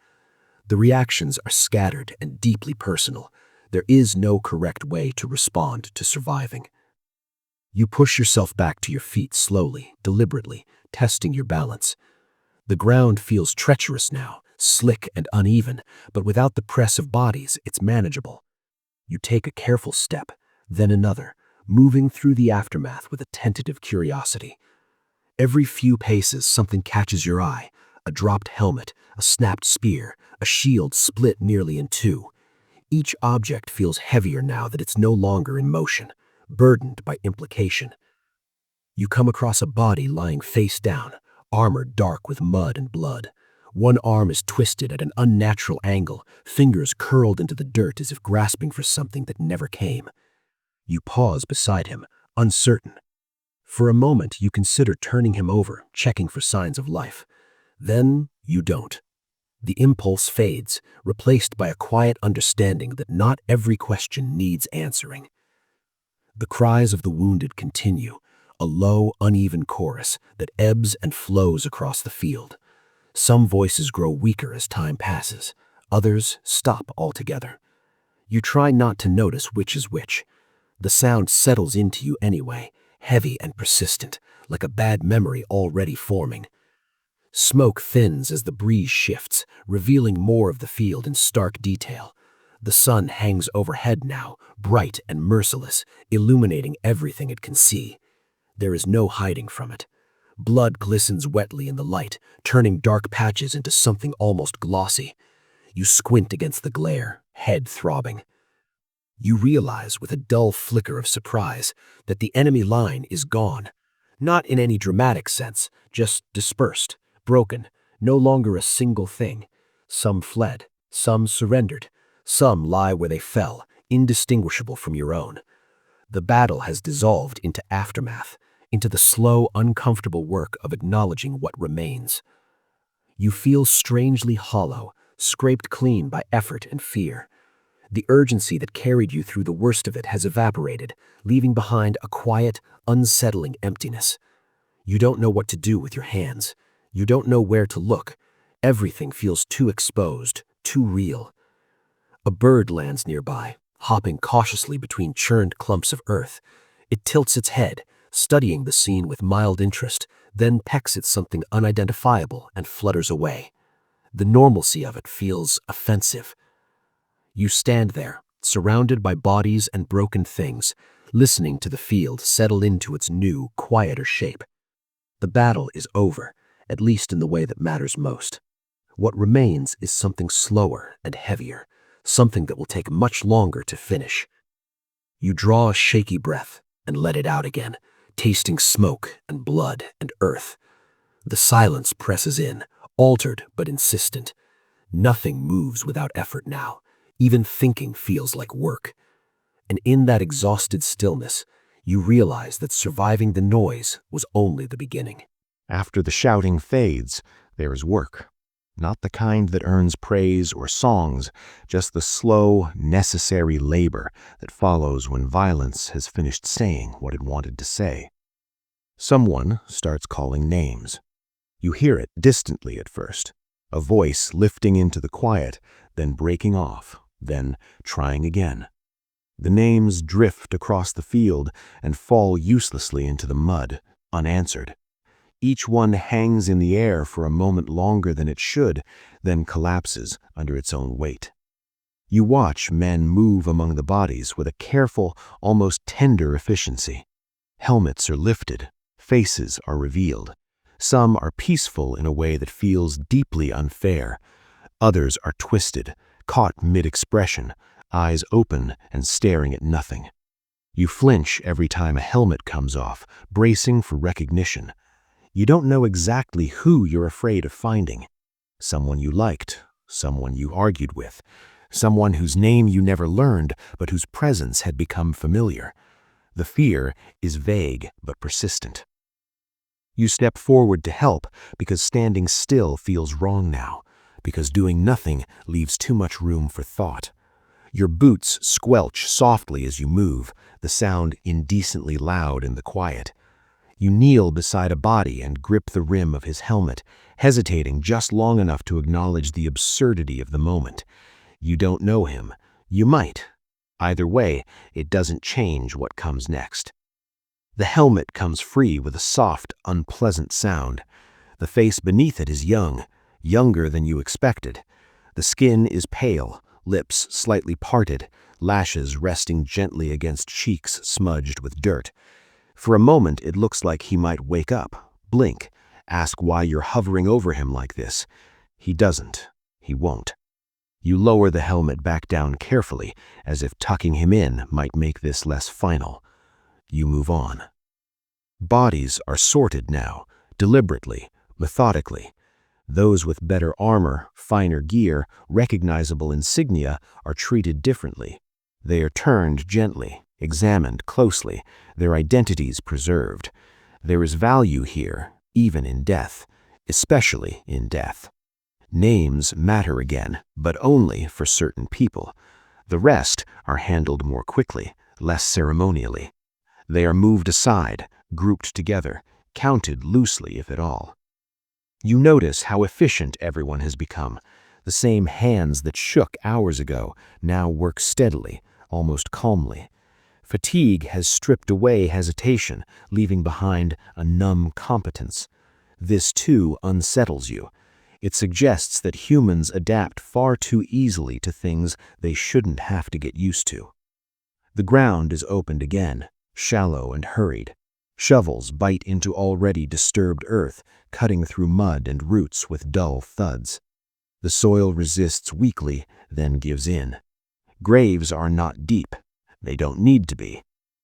The reactions are scattered and deeply personal. There is no correct way to respond to surviving. You push yourself back to your feet slowly, deliberately, testing your balance. The ground feels treacherous now, slick and uneven, but without the press of bodies, it's manageable. You take a careful step, then another, moving through the aftermath with a tentative curiosity. Every few paces, something catches your eye: a dropped helmet, a snapped spear, a shield split nearly in two. Each object feels heavier now that it's no longer in motion, burdened by implication. You come across a body lying face down, armor dark with mud and blood. One arm is twisted at an unnatural angle, fingers curled into the dirt as if grasping for something that never came. You pause beside him, uncertain. For a moment, you consider turning him over, checking for signs of life. Then you don't. The impulse fades, replaced by a quiet understanding that not every question needs answering. The cries of the wounded continue, a low, uneven chorus that ebbs and flows across the field. Some voices grow weaker as time passes. Others stop altogether. You try not to notice which is which. The sound settles into you anyway, heavy and persistent, like a bad memory already forming. Smoke thins as the breeze shifts, revealing more of the field in stark detail. The sun hangs overhead now, bright and merciless, illuminating everything it can see. There is no hiding from it. Blood glistens wetly in the light, turning dark patches into something almost glossy. You squint against the glare, head throbbing. You realize with a dull flicker of surprise that the enemy line is gone. Not in any dramatic sense, just dispersed, broken, no longer a single thing. Some fled, some surrendered, some lie where they fell, indistinguishable from your own. The battle has dissolved into aftermath, into the slow, uncomfortable work of acknowledging what remains. You feel strangely hollow, scraped clean by effort and fear. The urgency that carried you through the worst of it has evaporated, leaving behind a quiet, unsettling emptiness. You don't know what to do with your hands. You don't know where to look. Everything feels too exposed, too real. A bird lands nearby, hopping cautiously between churned clumps of earth. It tilts its head, studying the scene with mild interest, then pecks at something unidentifiable and flutters away. The normalcy of it feels offensive. You stand there, surrounded by bodies and broken things, listening to the field settle into its new, quieter shape. The battle is over, at least in the way that matters most. What remains is something slower and heavier, something that will take much longer to finish. You draw a shaky breath and let it out again, tasting smoke and blood and earth. The silence presses in, altered but insistent. Nothing moves without effort now. Even thinking feels like work. And in that exhausted stillness, you realize that surviving the noise was only the beginning. After the shouting fades, there is work. Not the kind that earns praise or songs, just the slow, necessary labor that follows when violence has finished saying what it wanted to say. Someone starts calling names. You hear it distantly at first, a voice lifting into the quiet, then breaking off, then trying again. The names drift across the field and fall uselessly into the mud, unanswered. Each one hangs in the air for a moment longer than it should, then collapses under its own weight. You watch men move among the bodies with a careful, almost tender efficiency. Helmets are lifted, faces are revealed. Some are peaceful in a way that feels deeply unfair. Others are twisted, caught mid-expression, eyes open and staring at nothing. You flinch every time a helmet comes off, bracing for recognition. You don't know exactly who you're afraid of finding. Someone you liked, someone you argued with, someone whose name you never learned but whose presence had become familiar. The fear is vague but persistent. You step forward to help because standing still feels wrong now, because doing nothing leaves too much room for thought. Your boots squelch softly as you move, the sound indecently loud in the quiet. You kneel beside a body and grip the rim of his helmet, hesitating just long enough to acknowledge the absurdity of the moment. You don't know him. You might. Either way, it doesn't change what comes next. The helmet comes free with a soft, unpleasant sound. The face beneath it is young, younger than you expected. The skin is pale, lips slightly parted, lashes resting gently against cheeks smudged with dirt. For a moment, it looks like he might wake up, blink, ask why you're hovering over him like this. He doesn't. He won't. You lower the helmet back down carefully, as if tucking him in might make this less final. You move on. Bodies are sorted now, deliberately, methodically. Those with better armor, finer gear, recognizable insignia are treated differently. They are turned gently, examined closely, their identities preserved. There is value here, even in death, especially in death. Names matter again, but only for certain people. The rest are handled more quickly, less ceremonially. They are moved aside, grouped together, counted loosely if at all. You notice how efficient everyone has become. The same hands that shook hours ago now work steadily, almost calmly. Fatigue has stripped away hesitation, leaving behind a numb competence. This too unsettles you. It suggests that humans adapt far too easily to things they shouldn't have to get used to. The ground is opened again, shallow and hurried. Shovels bite into already disturbed earth, cutting through mud and roots with dull thuds. The soil resists weakly, then gives in. Graves are not deep. They don't need to be.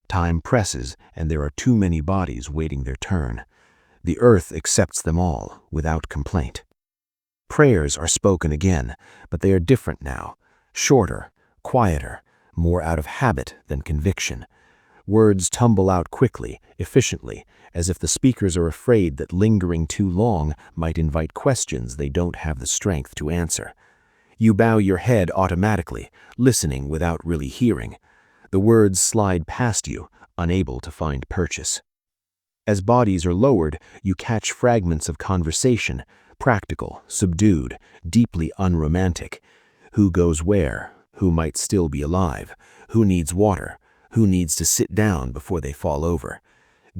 Time presses, and there are too many bodies waiting their turn. The earth accepts them all, without complaint. Prayers are spoken again, but they are different now. Shorter, quieter, more out of habit than conviction. Words tumble out quickly, efficiently, as if the speakers are afraid that lingering too long might invite questions they don't have the strength to answer. You bow your head automatically, listening without really hearing. The words slide past you, unable to find purchase. As bodies are lowered, you catch fragments of conversation, practical, subdued, deeply unromantic. Who goes where? Who might still be alive? Who needs water? Who needs to sit down before they fall over?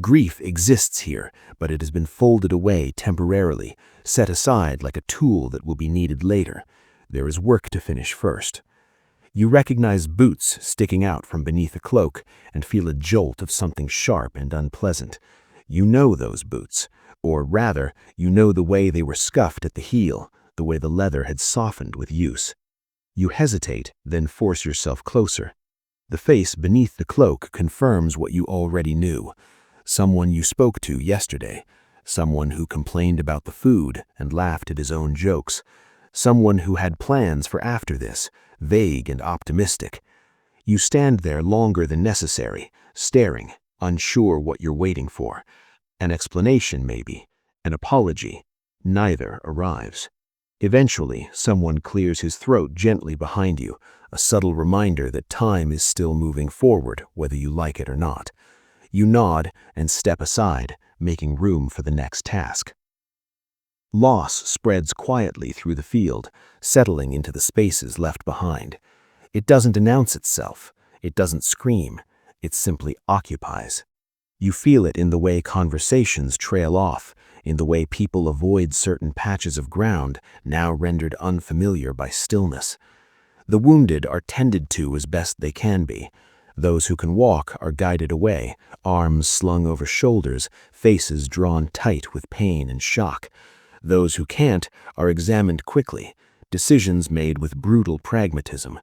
Grief exists here, but it has been folded away temporarily, set aside like a tool that will be needed later. There is work to finish first. You recognize boots sticking out from beneath a cloak and feel a jolt of something sharp and unpleasant. You know those boots, or rather, you know the way they were scuffed at the heel, the way the leather had softened with use. You hesitate, then force yourself closer. The face beneath the cloak confirms what you already knew. Someone you spoke to yesterday. Someone who complained about the food and laughed at his own jokes. Someone who had plans for after this, vague and optimistic. You stand there longer than necessary, staring, unsure what you're waiting for. An explanation, maybe. An apology. Neither arrives. Eventually, someone clears his throat gently behind you, a subtle reminder that time is still moving forward, whether you like it or not. You nod and step aside, making room for the next task. Loss spreads quietly through the field, settling into the spaces left behind. It doesn't announce itself. It doesn't scream. It simply occupies. You feel it in the way conversations trail off, in the way people avoid certain patches of ground now rendered unfamiliar by stillness. The wounded are tended to as best they can be. Those who can walk are guided away, arms slung over shoulders, faces drawn tight with pain and shock. Those who can't are examined quickly, decisions made with brutal pragmatism.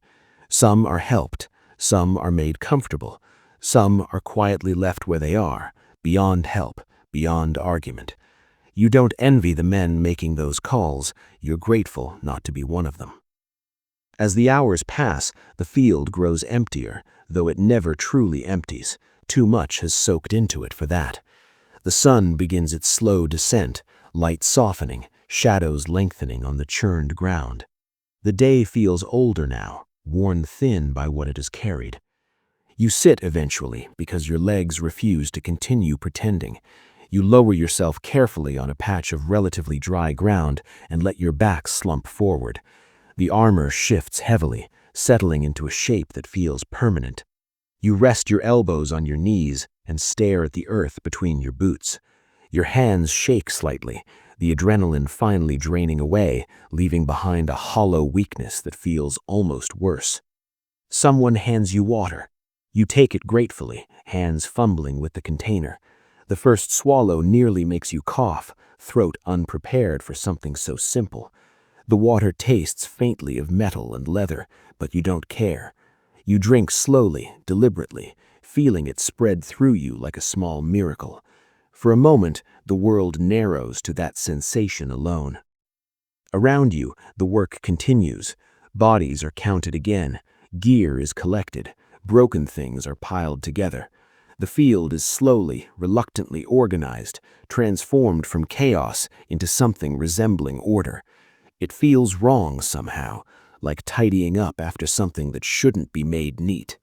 Some are helped, some are made comfortable, some are quietly left where they are, beyond help, beyond argument. You don't envy the men making those calls, you're grateful not to be one of them. As the hours pass, the field grows emptier, though it never truly empties. Too much has soaked into it for that. The sun begins its slow descent, light softening, shadows lengthening on the churned ground. The day feels older now, worn thin by what it has carried. You sit eventually because your legs refuse to continue pretending. You lower yourself carefully on a patch of relatively dry ground and let your back slump forward. The armor shifts heavily, settling into a shape that feels permanent. You rest your elbows on your knees and stare at the earth between your boots. Your hands shake slightly, the adrenaline finally draining away, leaving behind a hollow weakness that feels almost worse. Someone hands you water. You take it gratefully, hands fumbling with the container. The first swallow nearly makes you cough, throat unprepared for something so simple. The water tastes faintly of metal and leather, but you don't care. You drink slowly, deliberately, feeling it spread through you like a small miracle. For a moment, the world narrows to that sensation alone. Around you, the work continues. Bodies are counted again. Gear is collected. Broken things are piled together. The field is slowly, reluctantly organized, transformed from chaos into something resembling order. It feels wrong somehow, like tidying up after something that shouldn't be made neat.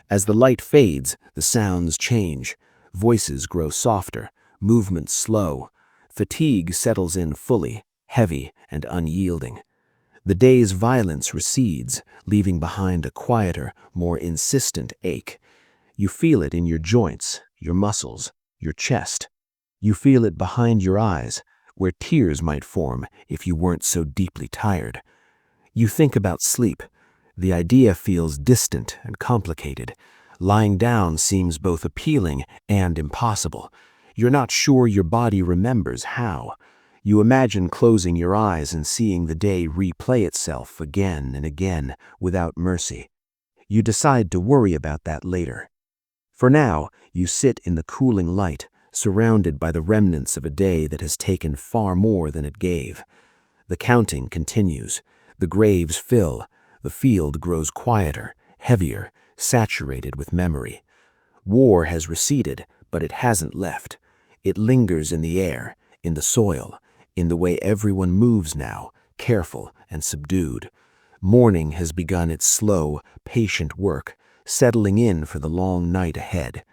As the light fades, the sounds change. Voices grow softer, movements slow. Fatigue settles in fully, heavy and unyielding. The day's violence recedes, leaving behind a quieter, more insistent ache. You feel it in your joints, your muscles, your chest. You feel it behind your eyes, where tears might form if you weren't so deeply tired. You think about sleep. The idea feels distant and complicated. Lying down seems both appealing and impossible. You're not sure your body remembers how. You imagine closing your eyes and seeing the day replay itself again and again without mercy. You decide to worry about that later. For now, you sit in the cooling light, surrounded by the remnants of a day that has taken far more than it gave. The counting continues. The graves fill. The field grows quieter, heavier, saturated with memory. War has receded, but it hasn't left. It lingers in the air, in the soil, in the way everyone moves now, careful and subdued. Morning has begun its slow, patient work, settling in for the long night ahead.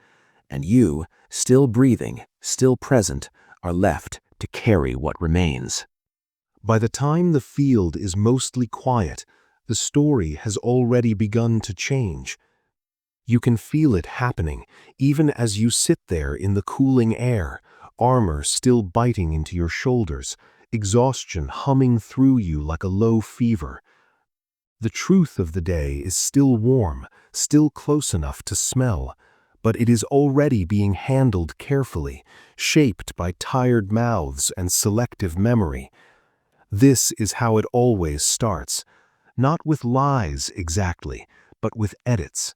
And you, still breathing, still present, are left to carry what remains. By the time the field is mostly quiet, the story has already begun to change. You can feel it happening, even as you sit there in the cooling air, armor still biting into your shoulders, exhaustion humming through you like a low fever. The truth of the day is still warm, still close enough to smell, but it is already being handled carefully, shaped by tired mouths and selective memory. This is how it always starts, not with lies exactly, but with edits.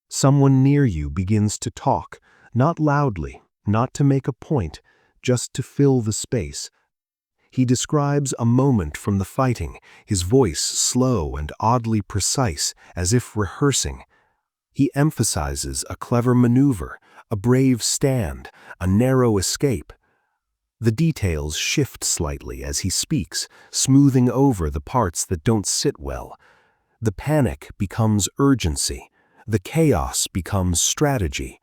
Someone near you begins to talk, not loudly, not to make a point, just to fill the space. He describes a moment from the fighting, his voice slow and oddly precise, as if rehearsing. He emphasizes a clever maneuver, a brave stand, a narrow escape. The details shift slightly as he speaks, smoothing over the parts that don't sit well. The panic becomes urgency. The chaos becomes strategy.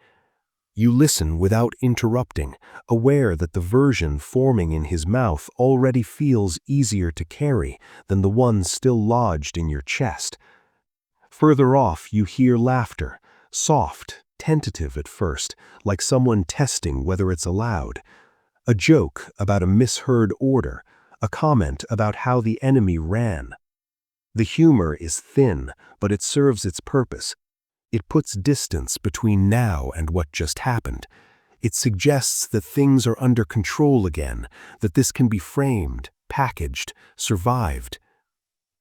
You listen without interrupting, aware that the version forming in his mouth already feels easier to carry than the one still lodged in your chest. Further off, you hear laughter, soft, tentative at first, like someone testing whether it's allowed. A joke about a misheard order, a comment about how the enemy ran. The humor is thin, but it serves its purpose. It puts distance between now and what just happened. It suggests that things are under control again, that this can be framed, packaged, survived.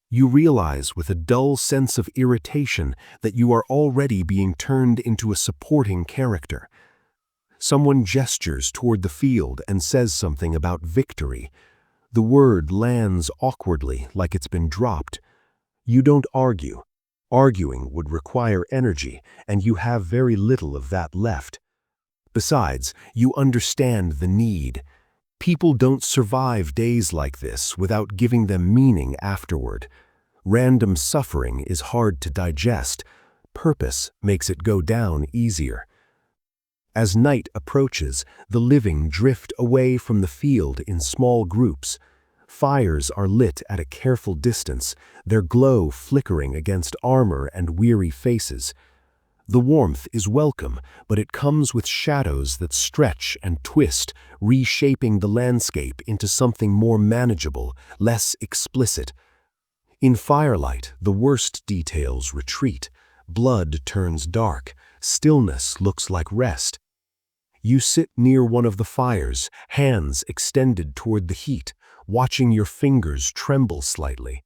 You realize with a dull sense of irritation that you are already being turned into a supporting character. Someone gestures toward the field and says something about victory. The word lands awkwardly, like it's been dropped. You don't argue. Arguing would require energy, and you have very little of that left. Besides, you understand the need. People don't survive days like this without giving them meaning afterward. Random suffering is hard to digest. Purpose makes it go down easier. As night approaches, the living drift away from the field in small groups. Fires are lit at a careful distance, their glow flickering against armor and weary faces. The warmth is welcome, but it comes with shadows that stretch and twist, reshaping the landscape into something more manageable, less explicit. In firelight, the worst details retreat. Blood turns dark. Stillness looks like rest. You sit near one of the fires, hands extended toward the heat, watching your fingers tremble slightly.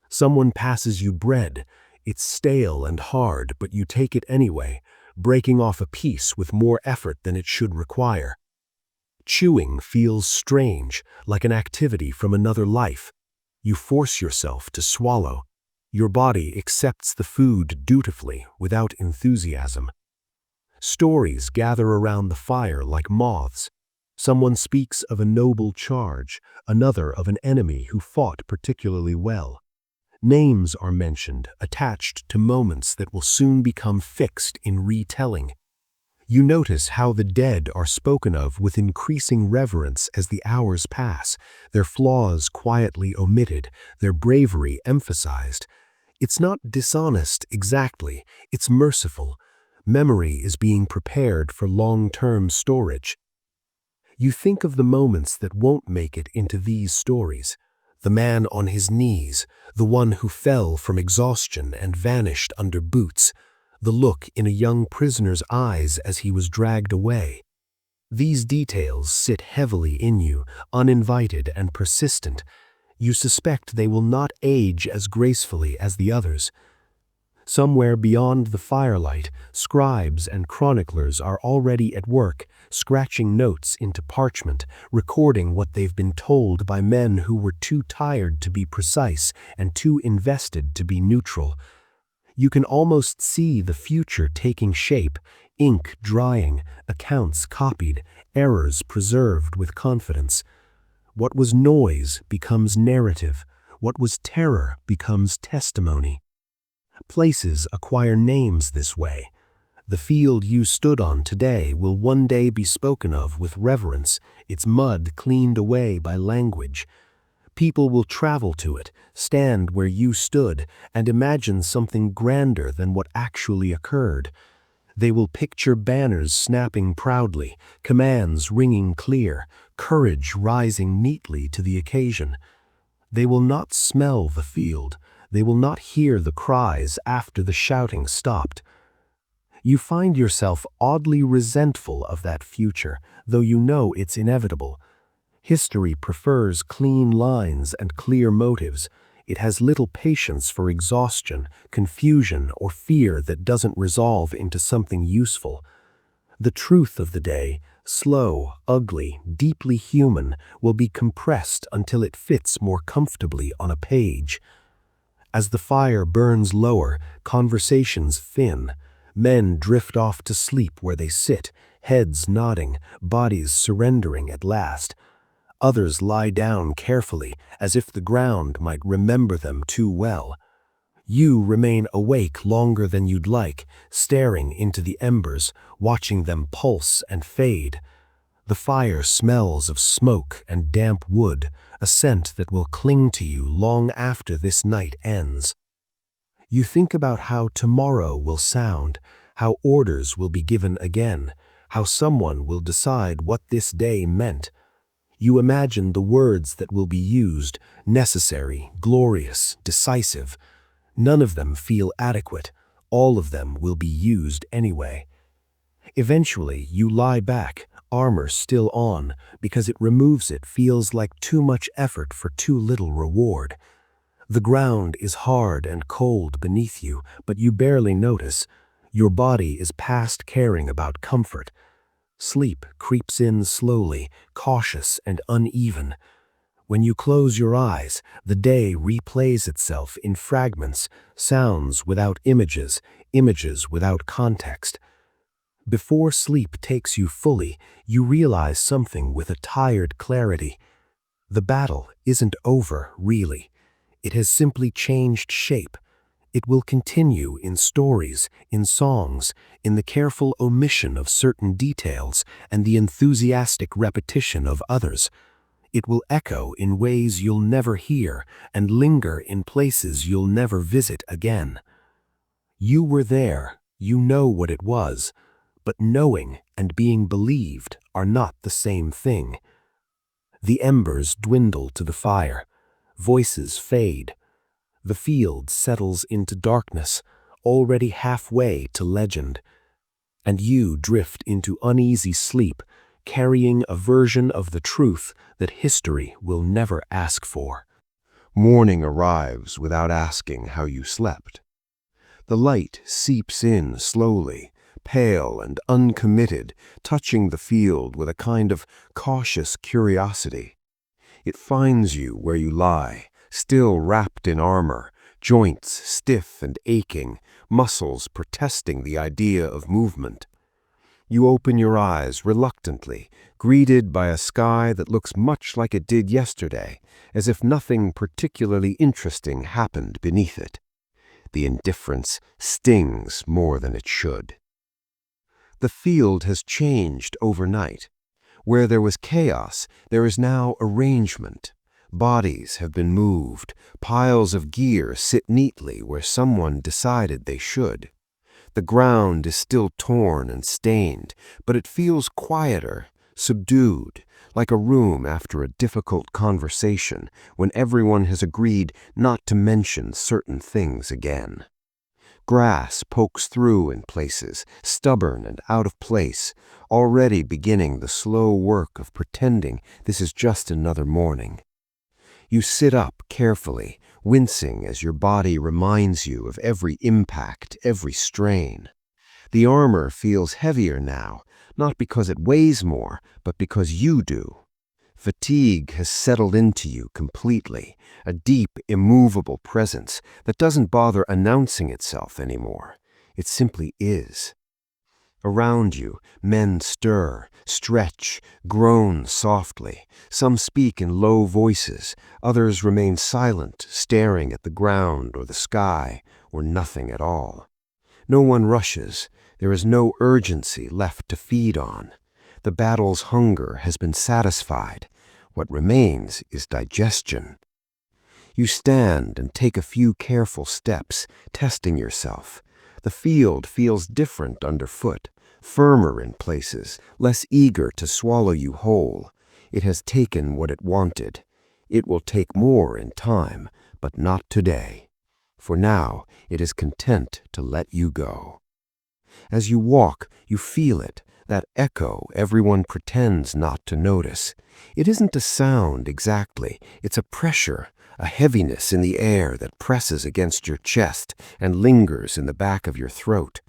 Someone passes you bread. It's stale and hard, but you take it anyway, breaking off a piece with more effort than it should require. Chewing feels strange, like an activity from another life. You force yourself to swallow. Your body accepts the food dutifully, without enthusiasm. Stories gather around the fire like moths. Someone speaks of a noble charge, another of an enemy who fought particularly well. Names are mentioned, attached to moments that will soon become fixed in retelling. You notice how the dead are spoken of with increasing reverence as the hours pass, their flaws quietly omitted, their bravery emphasized. It's not dishonest exactly, it's merciful. Memory is being prepared for long-term storage. You think of the moments that won't make it into these stories. The man on his knees, the one who fell from exhaustion and vanished under boots, the look in a young prisoner's eyes as he was dragged away. These details sit heavily in you, uninvited and persistent. You suspect they will not age as gracefully as the others. Somewhere beyond the firelight, scribes and chroniclers are already at work, scratching notes into parchment, recording what they've been told by men who were too tired to be precise and too invested to be neutral. You can almost see the future taking shape, ink drying, accounts copied, errors preserved with confidence. What was noise becomes narrative. What was terror becomes testimony. Places acquire names this way. The field you stood on today will one day be spoken of with reverence, its mud cleaned away by language. People will travel to it, stand where you stood, and imagine something grander than what actually occurred. They will picture banners snapping proudly, commands ringing clear, courage rising neatly to the occasion. They will not smell the field. They will not hear the cries after the shouting stopped. You find yourself oddly resentful of that future, though you know it's inevitable. History prefers clean lines and clear motives. It has little patience for exhaustion, confusion, or fear that doesn't resolve into something useful. The truth of the day, slow, ugly, deeply human, will be compressed until it fits more comfortably on a page. As the fire burns lower, conversations thin. Men drift off to sleep where they sit, heads nodding, bodies surrendering at last. Others lie down carefully, as if the ground might remember them too well. You remain awake longer than you'd like, staring into the embers, watching them pulse and fade. The fire smells of smoke and damp wood, a scent that will cling to you long after this night ends. You think about how tomorrow will sound, how orders will be given again, how someone will decide what this day meant. You imagine the words that will be used, necessary, glorious, decisive. None of them feel adequate. All of them will be used anyway. Eventually, you lie back, armor still on, because it feels like too much effort for too little reward. The ground is hard and cold beneath you, but you barely notice. Your body is past caring about comfort. Sleep creeps in slowly, cautious and uneven. When you close your eyes, the day replays itself in fragments, sounds without images, images without context. Before sleep takes you fully, you realize something with a tired clarity. The battle isn't over, really. It has simply changed shape. It will continue in stories, in songs, in the careful omission of certain details and the enthusiastic repetition of others. It will echo in ways you'll never hear and linger in places you'll never visit again. You were there, you know what it was, but knowing and being believed are not the same thing. The embers dwindle to the fire. Voices fade. The field settles into darkness, already halfway to legend. And you drift into uneasy sleep, carrying a version of the truth that history will never ask for. Morning arrives without asking how you slept. The light seeps in slowly, pale and uncommitted, touching the field with a kind of cautious curiosity. It finds you where you lie, still wrapped in armor, joints stiff and aching, muscles protesting the idea of movement. You open your eyes reluctantly, greeted by a sky that looks much like it did yesterday, as if nothing particularly interesting happened beneath it. The indifference stings more than it should. The field has changed overnight. Where there was chaos, there is now arrangement. Bodies have been moved. Piles of gear sit neatly where someone decided they should. The ground is still torn and stained, but it feels quieter, subdued, like a room after a difficult conversation when everyone has agreed not to mention certain things again. Grass pokes through in places, stubborn and out of place, already beginning the slow work of pretending this is just another morning. You sit up carefully, wincing as your body reminds you of every impact, every strain. The armor feels heavier now, not because it weighs more, but because you do. Fatigue has settled into you completely, a deep, immovable presence that doesn't bother announcing itself anymore. It simply is. Around you, men stir, stretch, groan softly. Some speak in low voices, others remain silent, staring at the ground or the sky, or nothing at all. No one rushes. There is no urgency left to feed on. The battle's hunger has been satisfied. What remains is digestion. You stand and take a few careful steps, testing yourself. The field feels different underfoot, firmer in places, less eager to swallow you whole. It has taken what it wanted. It will take more in time, but not today. For now, it is content to let you go. As you walk, you feel it, that echo everyone pretends not to notice. It isn't a sound exactly, it's a pressure, a heaviness in the air that presses against your chest and lingers in the back of your throat.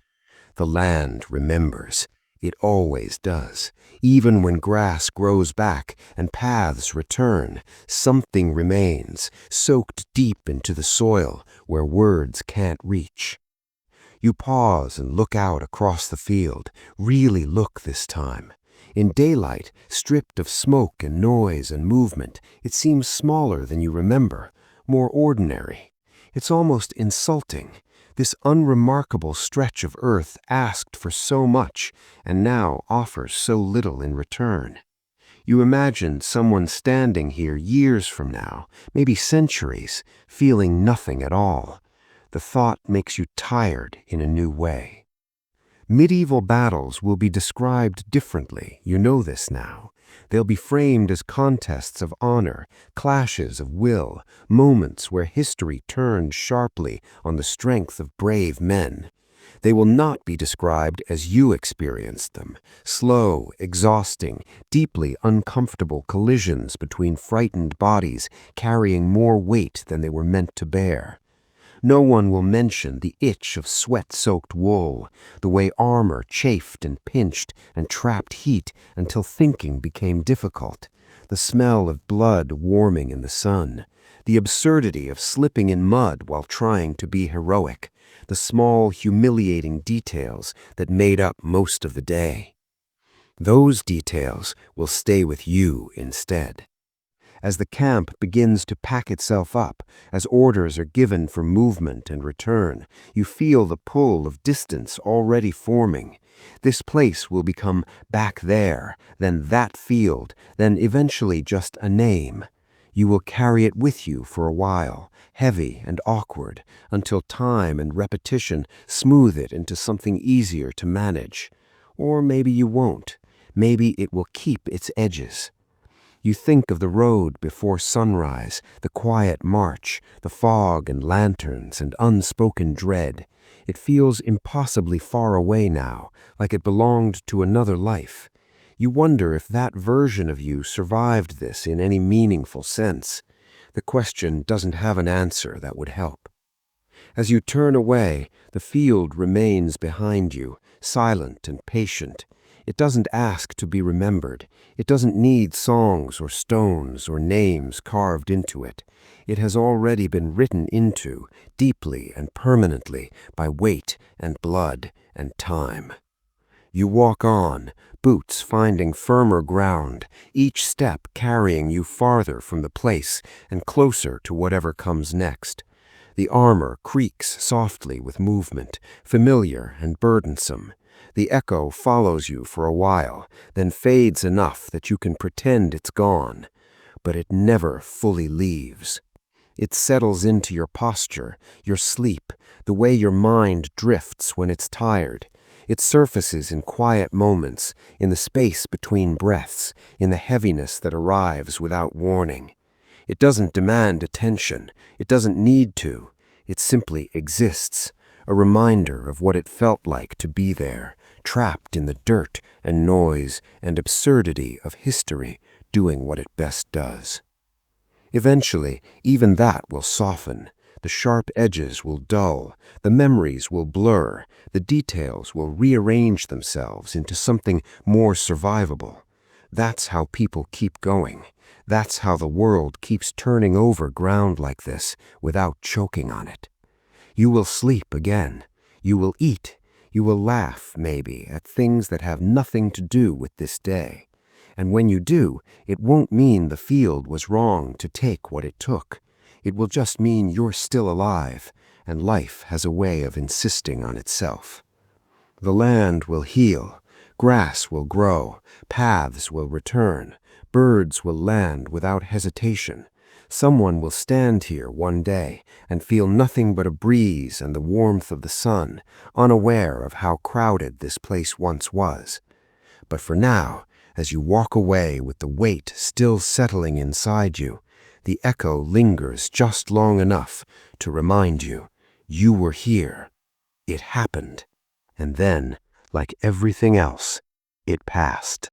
The land remembers. It always does. Even when grass grows back and paths return, something remains, soaked deep into the soil where words can't reach. You pause and look out across the field, really look this time. In daylight, stripped of smoke and noise and movement, it seems smaller than you remember, more ordinary. It's almost insulting. This unremarkable stretch of earth asked for so much and now offers so little in return. You imagine someone standing here years from now, maybe centuries, feeling nothing at all. The thought makes you tired in a new way. Medieval battles will be described differently, you know this now. They'll be framed as contests of honor, clashes of will, moments where history turned sharply on the strength of brave men. They will not be described as you experienced them, slow, exhausting, deeply uncomfortable collisions between frightened bodies carrying more weight than they were meant to bear. No one will mention the itch of sweat-soaked wool, the way armor chafed and pinched and trapped heat until thinking became difficult, the smell of blood warming in the sun, the absurdity of slipping in mud while trying to be heroic, the small, humiliating details that made up most of the day. Those details will stay with you instead. As the camp begins to pack itself up, as orders are given for movement and return, you feel the pull of distance already forming. This place will become back there, then that field, then eventually just a name. You will carry it with you for a while, heavy and awkward, until time and repetition smooth it into something easier to manage. Or maybe you won't. Maybe it will keep its edges. You think of the road before sunrise, the quiet march, the fog and lanterns and unspoken dread. It feels impossibly far away now, like it belonged to another life. You wonder if that version of you survived this in any meaningful sense. The question doesn't have an answer that would help. As you turn away, the field remains behind you, silent and patient. It doesn't ask to be remembered. It doesn't need songs or stones or names carved into it. It has already been written into, deeply and permanently, by weight and blood and time. You walk on, boots finding firmer ground, each step carrying you farther from the place and closer to whatever comes next. The armor creaks softly with movement, familiar and burdensome. The echo follows you for a while, then fades enough that you can pretend it's gone. But it never fully leaves. It settles into your posture, your sleep, the way your mind drifts when it's tired. It surfaces in quiet moments, in the space between breaths, in the heaviness that arrives without warning. It doesn't demand attention. It doesn't need to. It simply exists, a reminder of what it felt like to be there, trapped in the dirt and noise and absurdity of history, doing what it best does. Eventually, even that will soften. The sharp edges will dull, the memories will blur, the details will rearrange themselves into something more survivable. That's how people keep going. That's how the world keeps turning over ground like this without choking on it. You will sleep again. You will eat. You will laugh, maybe, at things that have nothing to do with this day. And when you do, it won't mean the field was wrong to take what it took. It will just mean you're still alive, and life has a way of insisting on itself. The land will heal, grass will grow, paths will return, birds will land without hesitation. Someone will stand here one day and feel nothing but a breeze and the warmth of the sun, unaware of how crowded this place once was. But for now, as you walk away with the weight still settling inside you, the echo lingers just long enough to remind you, you were here. It happened. And then, like everything else, it passed.